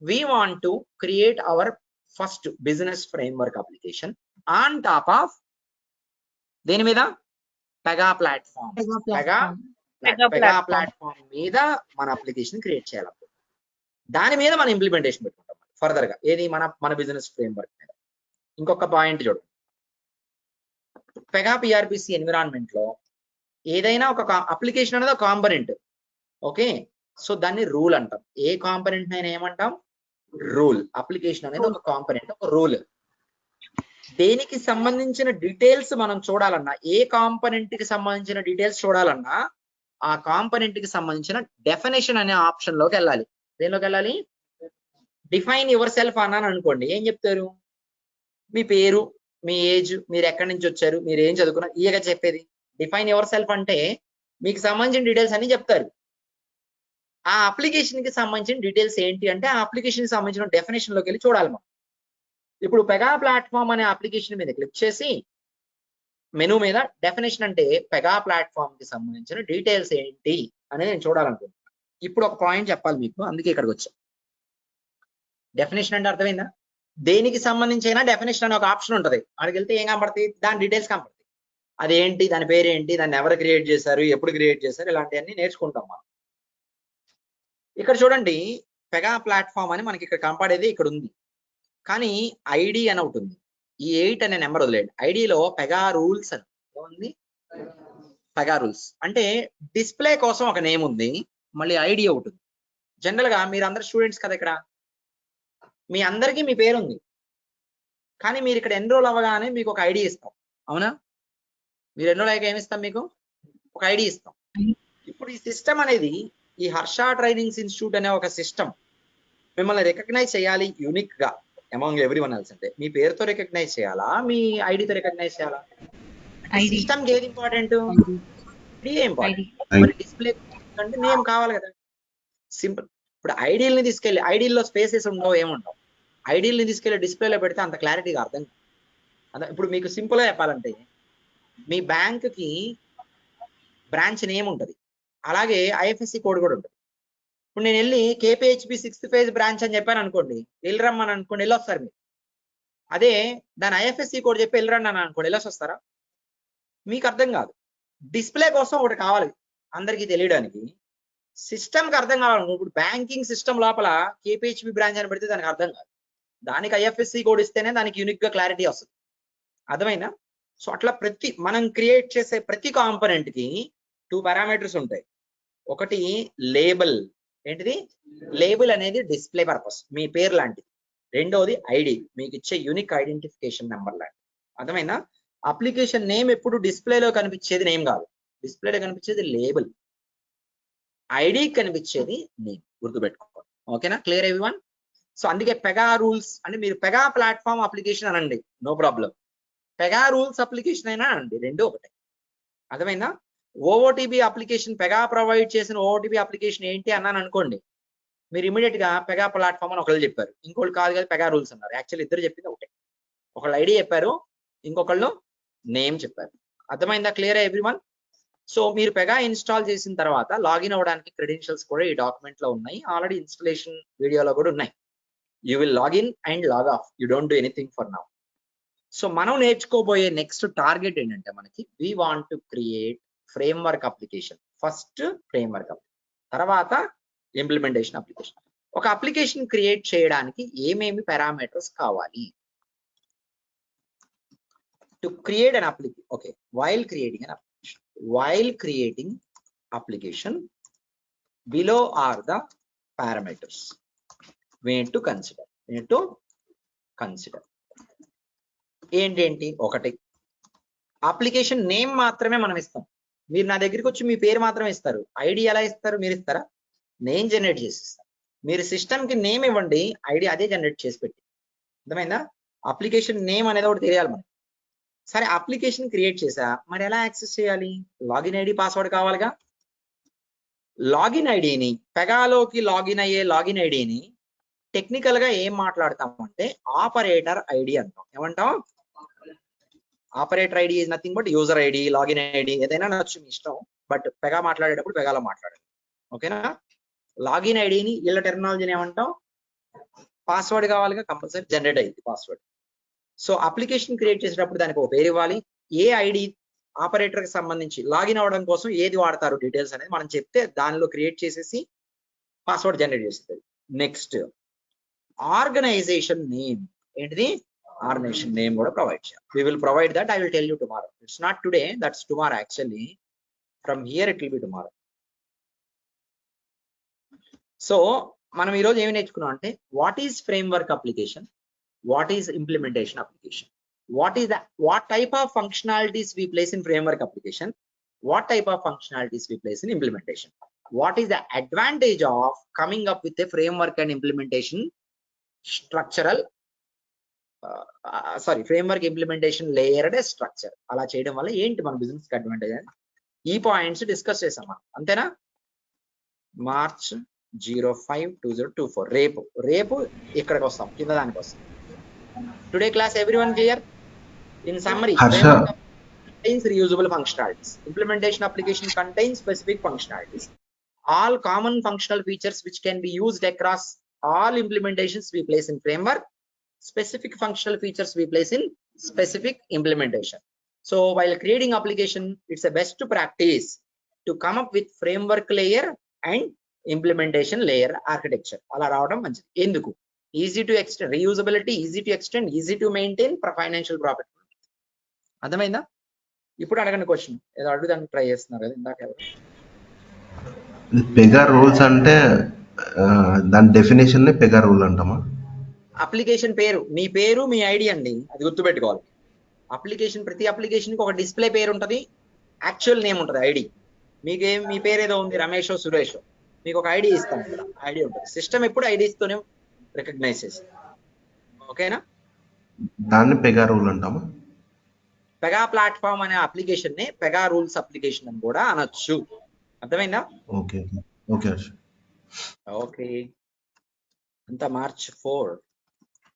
we want to create our first business framework application on top of దేని మీద? Pega platform. పెగా ప్లాట్ఫామ్ మీద మన అప్లికేషన్ క్రియేట్ చేయాలి. దాని మీద మనం ఇంప్లిమెంటేషన్ పెట్టుకుంటాం ఫర్దర్ గా. ఏది? మన బిజినెస్ ఫ్రేమ్వర్క్ మీద. ఇంకొక పాయింట్ చూడండి, పెగా పిఆర్పిసి ఎన్విరాన్మెంట్ లో ఏదైనా ఒక అప్లికేషన్ అనేది ఒక కాంపనెంట్. ఓకే, సో దాన్ని రూల్ అంటాం. ఏ కాంపనెంట్ అయినా ఏమంటాం? రూల్. అప్లికేషన్ అనేది ఒక కాంపనెంట్, ఒక రూల్. దేనికి సంబంధించిన డీటెయిల్స్ మనం చూడాలన్నా, ఏ కాంపనెంట్ కి సంబంధించిన డీటెయిల్స్ చూడాలన్నా ఆ కాంపనెంట్ కి సంబంధించిన డెఫినేషన్ అనే ఆప్షన్ లోకి వెళ్ళాలి. దేనిలోకి వెళ్ళాలి? డిఫైన్ యువర్ సెల్ఫ్ అన్నాను అనుకోండి, ఏం చెప్తారు? మీ పేరు, మీ ఏజ్, మీరు ఎక్కడి నుంచి వచ్చారు, మీరు ఏం చదువుకున్నారు, ఇయగా చెప్పేది. డిఫైన్ యువర్ సెల్ఫ్ అంటే మీకు సంబంధించిన డీటెయిల్స్ అన్ని చెప్తారు. ఆ అప్లికేషన్ కి సంబంధించిన డీటెయిల్స్ ఏంటి అంటే ఆ అప్లికేషన్ కి సంబంధించిన డెఫినేషన్ లోకి వెళ్ళి చూడాలి మనం. ఇప్పుడు పెగా ప్లాట్ఫామ్ అనే అప్లికేషన్ మీద క్లిక్ చేసి మెనూ మీద డెఫినేషన్ అంటే పెగా ప్లాట్ఫామ్ కి సంబంధించిన డీటెయిల్స్ ఏంటి అనేది నేను చూడాలనుకుంటున్నాను. ఇప్పుడు ఒక పాయింట్ చెప్పాలి మీకు, అందుకే ఇక్కడికి వచ్చాం. డెఫినేషన్ అంటే అర్థమైందా? దేనికి సంబంధించిన డెఫినేషన్ అనే ఒక ఆప్షన్ ఉంటుంది. అక్కడికి వెళ్తే ఏం కనపడతాయి? దాని డీటెయిల్స్ కనపడతాయి. అదేంటి, దాని పేరేంటి, దాన్ని ఎవరు క్రియేట్ చేశారు, ఎప్పుడు క్రియేట్ చేశారు, ఇలాంటివన్నీ నేర్చుకుంటాం మనం. ఇక్కడ చూడండి, పెగా ప్లాట్ఫామ్ అని మనకి ఇక్కడ కనపడేది ఇక్కడ ఉంది. కానీ ఐడి అని ఒకటి ఉంది. ఈ 8 అనే నెంబర్ వదిలేండి. ఐడిలో పెగా రూల్స్ అని ఏముంది? పెగా రూల్స్ అంటే డిస్ప్లే కోసం ఒక నేమ్ ఉంది, మళ్ళీ ఐడి ఒకటి ఉంది. జనరల్ గా మీరు అందరు స్టూడెంట్స్ కదా, ఇక్కడ మీ అందరికీ మీ పేరు ఉంది. కానీ మీరు ఇక్కడ ఎన్రోల్ అవ్వగానే మీకు ఒక ఐడి ఇస్తాం, అవునా? మీరు ఎన్రోల్ అయ్యాక ఏమి ఇస్తాం? మీకు ఒక ఐడి ఇస్తాం. ఇప్పుడు ఈ సిస్టమ్ అనేది, ఈ హర్ష ట్రైనింగ్స్ ఇన్స్టిట్యూట్ అనే ఒక సిస్టమ్ మిమ్మల్ని రికగ్నైజ్ చేయాలి యూనిక్ గా అమాంగ్ ఎవ్రీవన్ ఎల్స్. అంటే మీ పేరుతో రికగ్నైజ్ చేయాలా, మీ ఐడితో రికగ్నైజ్ చేయాలా? సిస్టమ్ కి ఏది ఇంపార్టెంట్? ఇంపార్టెంట్. డిస్ప్లే అంటే నేమ్ కావాలి కదా, సింపుల్. ఇప్పుడు ఐడియల్ని తీసుకెళ్ళి, ఐడియల్లో స్పేసెస్ ఉండవు, ఏముండవు. ఐడియల్ని తీసుకెళ్ళి డిస్ప్లేలో పెడితే అంత క్లారిటీగా అర్థం కాదు. ఇప్పుడు మీకు సింపుల్ గా చెప్పాలంటే, మీ బ్యాంక్ కి బ్రాంచ్ నేమ్ ఉంటుంది, అలాగే ఐఎఫ్ఎస్సి కోడ్ కూడా ఉంటుంది. ఇప్పుడు నేను వెళ్ళి కేపీహెచ్బి 6th phase బ్రాంచ్ అని చెప్పాను అనుకోండి, వెళ్ళరమ్మని అనుకోండి, వెళ్ళొస్తారు మీరు. అదే దాని ఐఎఫ్ఎస్సి కోడ్ చెప్పి వెళ్ళరండి అని అనుకోండి, వెళ్ళొసి వస్తారా? మీకు అర్థం కాదు. డిస్ప్లే కోసం ఒకటి కావాలి అందరికీ తెలియడానికి, సిస్టమ్కి అర్థం కావాలి. ఇప్పుడు బ్యాంకింగ్ సిస్టమ్ లోపల కేపీహెచ్బి బ్రాంచ్ అని పెడితే దానికి అర్థం కాదు. దానికి ఐఎఫ్ఎస్సి కోడ్ ఇస్తేనే దానికి యూనిక్ గా క్లారిటీ వస్తుంది. అర్థమైందా? సో అట్లా మనం క్రియేట్ చేసే ప్రతి కాంపోనెంట్ కి 2 పారామీటర్స్ ఉంటాయి. ఒకటి లేబుల్. ఏంటిది? లేబుల్ అనేది డిస్ప్లే పర్పస్, మీ పేరు లాంటిది. రెండోది ఐడి, మీకు ఇచ్చే యూనిక్ ఐడెంటిఫికేషన్ నెంబర్ లాంటిది. అర్థమైందా? అప్లికేషన్ నేమ్ ఎప్పుడు డిస్ప్లేలో కనిపించేది నేమ్ కాదు, డిస్ప్లేలో కనిపించేది లేబుల్. ఐడి కనిపించేది నేమ్, గుర్తుపెట్టుకోండి. ఓకేనా? Clear everyone? సో అందుకే పెగా రూల్స్ అంటే మీరు పెగా ప్లాట్ఫామ్ అప్లికేషన్ అనండి, no problem. Pega rules application అయినా అండి, రెండు ఒకటే. అర్థమైందా? ఓఓటీబీ అప్లికేషన్, పెగా ప్రొవైడ్ చేసిన ఓఓటీబీ అప్లికేషన్ ఏంటి అన్నాను అనుకోండి, మీరు ఇమీడియట్ గా పెగా ప్లాట్ఫామ్ అని ఒకళ్ళు చెప్పారు, ఇంకోళ్ళు కాదు కదా పెగా రూల్స్ అన్నారు. యాక్చువల్లీ ఇద్దరు చెప్పింది ఒకటే. ఒకళ్ళు ఐడి చెప్పారు, ఇంకొకళ్ళు నేమ్ చెప్పారు. అర్థమైందా? Clear everyone? సో మీరు పెగా ఇన్స్టాల్ చేసిన తర్వాత లాగిన్ అవ్వడానికి క్రెడెన్షియల్స్ కూడా ఈ డాక్యుమెంట్ లో ఉన్నాయి, ఆల్రెడీ ఇన్స్టలేషన్ వీడియోలో కూడా ఉన్నాయి. You will login and log off, you don't do anything for now. సో మనం నేర్చుకోబోయే నెక్స్ట్ టార్గెట్ ఏంటంటే మనకి, we want to create framework application. First framework application, తర్వాత ఇంప్లిమెంటేషన్ అప్లికేషన్. ఒక అప్లికేషన్ క్రియేట్ చేయడానికి ఏమేమి పారామీటర్స్ కావాలి? To create an application, okay, while creating an application, while creating application below are the parameters we need to consider. ఏంటేంటి? ఒకటి, application name మాత్రమే మనం ఇస్తాం. మీరు నా దగ్గరికి వచ్చి మీ పేరు మాత్రమే ఇస్తారు, ఐడి ఎలా ఇస్తారు? మీరు ఇస్తారా? నేను జనరేట్ చేసి ఇస్తాను. మీరు సిస్టమ్ కి నేమ్ ఇవ్వండి, ఐడి అదే జనరేట్ చేసి పెట్టి. అర్థమైందా? అప్లికేషన్ నేమ్ అనేది ఒకటి తెలియాలి మనకి. సరే, అప్లికేషన్ క్రియేట్ చేసా, మరి ఎలా యాక్సెస్ చేయాలి? లాగిన్ ఐడి, పాస్వర్డ్ కావాలిగా. లాగిన్ ఐడిని, పెగాలోకి లాగిన్ అయ్యే లాగిన్ ఐడిని టెక్నికల్ గా ఏం మాట్లాడతామంటే ఆపరేటర్ ఐడి అంటాం. ఏమంటాం? Operator ID is nothing but user ID, login ID, ఏదైనా నచ్చు మీ ఇష్టం, బట్ పెగా మాట్లాడేటప్పుడు పెగాలో మాట్లాడాలి. ఓకేనా? లాగిన్ ఐడిని వీళ్ళ టెర్మినాలజీని ఏమంటాం? పాస్వర్డ్ కావాలిగా, కంపల్సరీ జనరేట్ అయ్యింది పాస్వర్డ్. సో అప్లికేషన్ క్రియేట్ చేసేటప్పుడు దానికి ఒక పేరు ఇవ్వాలి. ఏ ఐడి ఆపరేటర్ కి సంబంధించి లాగిన్ అవ్వడం కోసం ఏది వాడతారు డీటెయిల్స్ అనేది మనం చెప్తే దానిలో క్రియేట్ చేసేసి పాస్వర్డ్ జనరేట్ చేస్తుంది. Next, organisation name. ఏంటిది? ఆర్గనైజేషన్ నేమ్ కూడా ప్రొవైడ్ చేయాలి. We will provide that. I will tell you tomorrow. It's not today, that's tomorrow actually. From here it will be tomorrow. So మనం ఈరోజు ఏమి నేర్చుకున్నాం అంటే, what is framework application, what is implementation application, what type of functionalities we place in framework application, what type of functionalities we place in implementation, what is the advantage of coming up with a framework and implementation structural framework implementation layered structure. అలా చేయడం వల్ల ఏంటి మన business కి advantage అని ఈ points discuss చేసాం మనం. అంతేనా? మార్చ్ 05/2024 రేపు ఇక్కడికి వస్తాం, కింద దానికి వస్తాం. Today class everyone clear? In summary, framework contains reusable functionalities. Implementation application contains specific functionalities. All common functional features which can be used across all implementations we place in framework. Specific functional features we place in specific implementation. So while creating application, it's a best practice to come up with framework layer and implementation layer architecture. అలా రావడం మంచిది. ఎందుకు? Easy to extend, reusability, easy to extend, easy to maintain, financial profit. అర్థమైందా? ఇప్పుడు అడగండి question. ఏదో అడుగుదానికి try చేస్తున్నారు కదా ఇందాక. పెగా రూల్స్ అంటే దాని డెఫినేషన్ ని పెగా రూల్ అంటామా? అప్లికేషన్ పేరు, మీ పేరు మీ ఐడి అండి, అది గుర్తుపెట్టుకోవాలి. అప్లికేషన్, ప్రతి అప్లికేషన్ కి ఒక డిస్ప్లే పేరు ఉంటుంది, యాక్చువల్ నేమ్ ఉంటుంది, ఐడి. మీకేం, మీ పేరు ఏదో ఉంది, రమేషో సురేషో, మీకు ఒక ఐడి ఇస్తాం, ఐడి ఉంటుంది. సిస్టమ్ ఎప్పుడు ఐడిస్తోనే రికగ్నైజ్ చేస్తుంది. ఓకేనా? దాన్ని పెగా రూల్ అంటామా? పెగా ప్లాట్ఫామ్ అనే అప్లికేషన్ ని పెగా రూల్స్ అప్లికేషన్ అని కూడా అనొచ్చు. అర్థమైందా? Okay okay okay. అంతా మార్చ్ 4,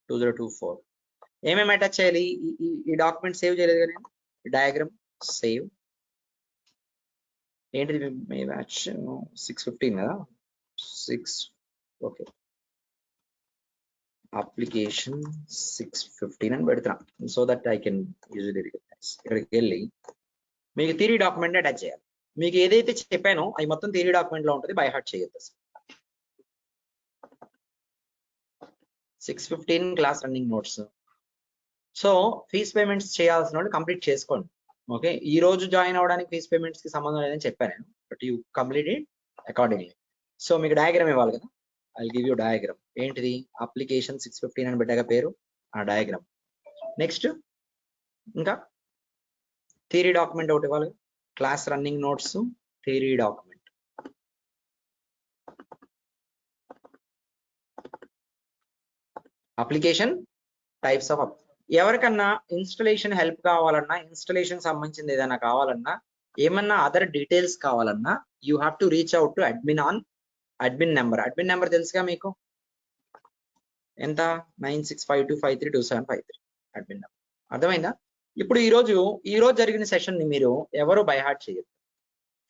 2024. ఏమేమి అటాచ్ చేయాలి? ఈ డాక్యుమెంట్ సేవ్ చేయలేదు కదా నేను. Diagram save. ఏంటిది? మ్యాచ్ 6:15 కదా, 6. ఓకే, అప్లికేషన్ 6:15 అని పెడుతున్నా, so that I can usually recognise. ఇక్కడికి వెళ్ళి మీకు థియరీ డాక్యుమెంట్ అటాచ్ చేయాలి. మీకు ఏదైతే చెప్పానో అవి మొత్తం థియరీ డాక్యుమెంట్ లో ఉంటుంది, బై హార్ట్ చేయొద్దు. 6:15 class running notes. So fees payments చేయాల్సిన వాళ్ళు కంప్లీట్ చేసుకోండి. ఓకే, ఈ రోజు జాయిన్ అవ్వడానికి ఫీజ్ పేమెంట్స్ కి సంబంధం లేదని చెప్పాను నేను, but you complete it accordingly. So మీకు డయాగ్రామ్ ఇవ్వాలి కదా, ఐ గివ్ యూ డయాగ్రామ్. ఏంటిది? అప్లికేషన్ 6:15 అని పెట్టాక పేరు, ఆ డయాగ్రామ్. నెక్స్ట్ ఇంకా థియరీ డాక్యుమెంట్ ఒకటి ఇవ్వాలి, class running notes, theory document. Application types of ఎవరికన్నా ఇన్స్టలేషన్ హెల్ప్ కావాలన్నా, ఇన్స్టలేషన్ సంబంధించింది ఏదైనా కావాలన్నా, ఏమన్నా అదర్ డీటెయిల్స్ కావాలన్నా, you have to reach out to admin number. Admin number తెలుసుగా మీకు ఎంత? 9652532753 అడ్మిన్ నెంబర్. అర్థమైందా? ఇప్పుడు ఈ రోజు జరిగిన సెషన్ ని మీరు ఎవరు బైహార్ట్ చేయరు.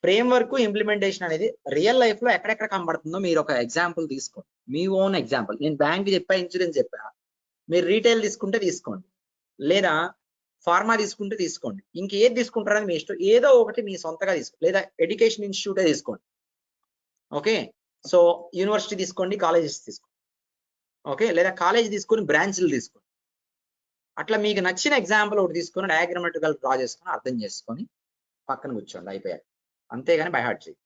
ఫ్రేమ్ వర్క్ ఇంప్లిమెంటేషన్ అనేది రియల్ లైఫ్ లో ఎక్కడెక్కడ కనబడుతుందో మీరు ఒక ఎగ్జాంపుల్ తీసుకోండి, మీ ఓన్ ఎగ్జాంపుల్. నేను బ్యాంక్ చెప్పా, ఇన్సూరెన్స్ చెప్పా, మీరు రీటైల్ తీసుకుంటే తీసుకోండి, లేదా ఫార్మా తీసుకుంటే తీసుకోండి, ఇంకేది తీసుకుంటారని మీ ఇష్టం. ఏదో ఒకటి మీ సొంతగా తీసుకోండి, లేదా ఎడ్యుకేషన్ ఇన్స్టిట్యూటే తీసుకోండి. ఓకే, సో యూనివర్సిటీ తీసుకోండి, కాలేజెస్ తీసుకోండి. ఓకే, లేదా కాలేజ్ తీసుకొని బ్రాంచ్లు తీసుకోండి. అట్లా మీకు నచ్చిన ఎగ్జాంపుల్ ఒకటి తీసుకొని డయాగ్రామటికల్ డ్రా చేసుకొని అర్థం చేసుకొని పక్కన కూర్చోండి, అయిపోయారు. అంతేగాని బైహార్ట్ చేయండి.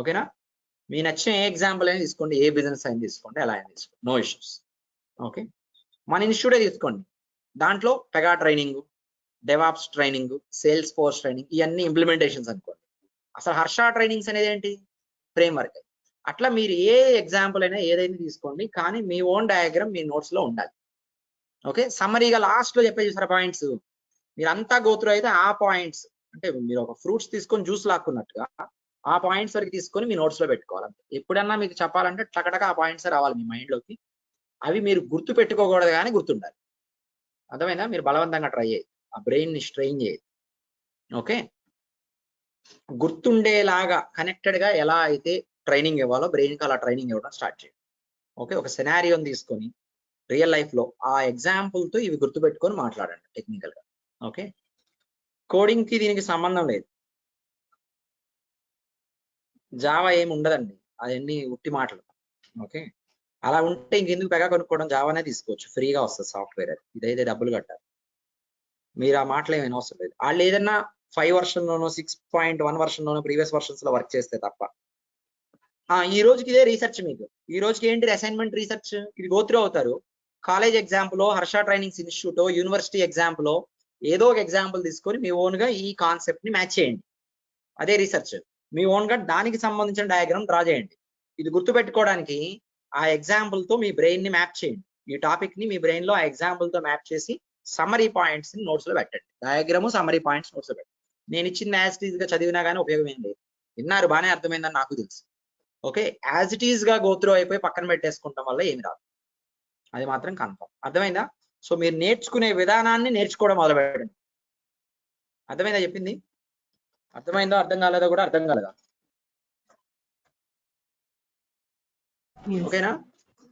ఓకేనా? మీ నచ్చిన ఏ ఎగ్జాంపుల్ అయినా తీసుకోండి, ఏ బిజినెస్ అయినా తీసుకోండి, ఎలా అయినా తీసుకోండి, నో ఇష్యూస్. ఓకే, మన ఇన్స్టిట్యూటే తీసుకోండి, దాంట్లో Pega training, DevOps training, sales force training, ఇవన్నీ ఇంప్లిమెంటేషన్స్ అనుకోండి. అసలు హర్ష ట్రైనింగ్స్ అనేది ఏంటి? Frame work. అట్లా మీరు ఏ ఎగ్జాంపుల్ అయినా ఏదైనా తీసుకోండి, కానీ మీ ఓన్ డయాగ్రామ్ మీ నోట్స్ లో ఉండాలి. ఓకే, సమ్మరీగా లాస్ట్ లో చెప్పే చూసారా పాయింట్స్, మీరు అంతా గోత్రు అయితే ఆ పాయింట్స్ అంటే మీరు ఒక ఫ్రూట్స్ తీసుకొని జ్యూస్ లాక్కున్నట్టుగా ఆ పాయింట్స్ వరకు తీసుకొని మీ నోట్స్ లో పెట్టుకోవాలి. ఎప్పుడన్నా మీకు చెప్పాలంటే టకటక ఆ పాయింట్స్ రావాలి మీ మైండ్ లోకి. అవి మీరు గుర్తు పెట్టుకోకూడదు కానీ గుర్తుండాలి. అర్థమైందా? మీరు బలవంతంగా ట్రై చేయండి, ఆ బ్రెయిన్ ని స్ట్రెయిన్ చేయండి. ఓకే, గుర్తుండేలాగా కనెక్టెడ్ గా ఎలా అయితే ట్రైనింగ్ ఇవ్వాలో బ్రెయిన్ కి అలా ట్రైనింగ్ ఇవ్వడం స్టార్ట్ చేయండి. ఓకే, ఒక సినారియోని తీసుకొని రియల్ లైఫ్ లో ఆ ఎగ్జాంపుల్ తో ఇవి గుర్తుపెట్టుకొని మాట్లాడండి టెక్నికల్ గా. ఓకే, కోడింగ్ కి దీనికి సంబంధం లేదు, జావా ఏమి ఉండదండి, అవన్నీ ఉట్టి మాటలు. ఓకే, అలా ఉంటే ఇంకెందుకు పెగా కొనుక్కోవడం, జావానే తీసుకోవచ్చు, ఫ్రీగా వస్తుంది సాఫ్ట్వేర్. అది ఇదైతే డబ్బులు కట్టాలి, మీరు ఆ మాటలు ఏమైనా అవసరం లేదు. వాళ్ళు ఏదన్నా 5 వర్షన్ లోనో 6.1 వర్షన్ లోనో ప్రీవియస్ వర్షన్స్ లో వర్క్ చేస్తే తప్ప. ఈ రోజుకి ఇదే రీసెర్చ్, మీకు ఈ రోజుకి ఏంటి అసైన్మెంట్ రీసెర్చ్, ఇది గోత్రూ అవుతారు. College example, Harsha trainings institute, university example, ఏదో ఒక ఎగ్జాంపుల్ తీసుకొని మీ ఓన్ గా ఈ కాన్సెప్ట్ ని మ్యాచ్ చేయండి. అదే రీసెర్చ్. మీ ఓన్ గా దానికి సంబంధించిన డయాగ్రామ్ డ్రా చేయండి. ఇది గుర్తు పెట్టుకోవడానికి ఆ ఎగ్జాంపుల్ తో మీ బ్రెయిన్ ని మ్యాప్ చేయండి. ఈ టాపిక్ ని మీ బ్రెయిన్ లో ఆ ఎగ్జాంపుల్ తో మ్యాప్ చేసి సమ్మరీ పాయింట్స్ ని నోట్స్ లో పెట్టండి. డయాగ్రామ్, సమ్మరీ పాయింట్స్ నోట్స్ లో పెట్టండి. నేను ఇచ్చిన యాజ్ ఇట్ ఈజ్ గా చదివినా కానీ ఉపయోగం ఏం లేదు. విన్నారు, బాగానే అర్థమైందని నాకు తెలుసు. ఓకే, యాజ్ ఇట్ ఈజ్ గా గోత్రూ అయిపోయి పక్కన పెట్టేసుకుంటాం వల్ల ఏమి రాదు, అది మాత్రం కన్ఫర్మ్. అర్థమైందా? సో మీరు నేర్చుకునే విధానాన్ని నేర్చుకోవడం మొదలు పెట్టండి. అర్థమైందా చెప్పింది? అర్థమైందో అర్థం కాలేదో కూడా అర్థం కాలేదా? ఓకేనా?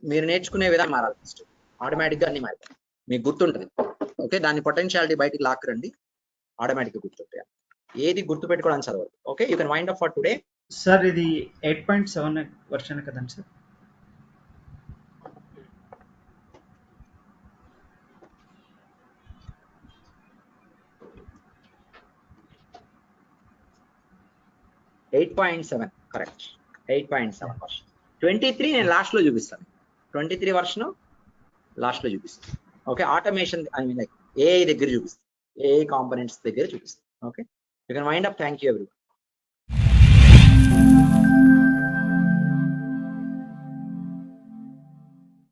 మీరు నేర్చుకునే విధానం మారాలి ఫస్ట్, ఆటోమేటిక్ గా అన్ని మారిపోయి మీకు గుర్తుంటుంది. ఓకే, దాని పొటెన్షియాలిటీ బయటికి లాక్కరండి, ఆటోమేటిక్ గా గుర్తుంటాయి. ఏది గుర్తు పెట్టుకోవడానికి చదవదు. Okay, you can wind up for today. Sir ఇది 8.7 వర్షన్ కదండి సార్? Correct, 8.7 version. 23 నేను లాస్ట్ లో చూపిస్తాను, 23 వర్షన్ లాస్ట్ లో చూపిస్తాను. Okay, automation I mean like AI దగ్గర చూపిస్తాను, ఏఐ కాంపోనెంట్స్ దగ్గర చూపిస్తాను. Okay, you can wind up. Thank you everyone.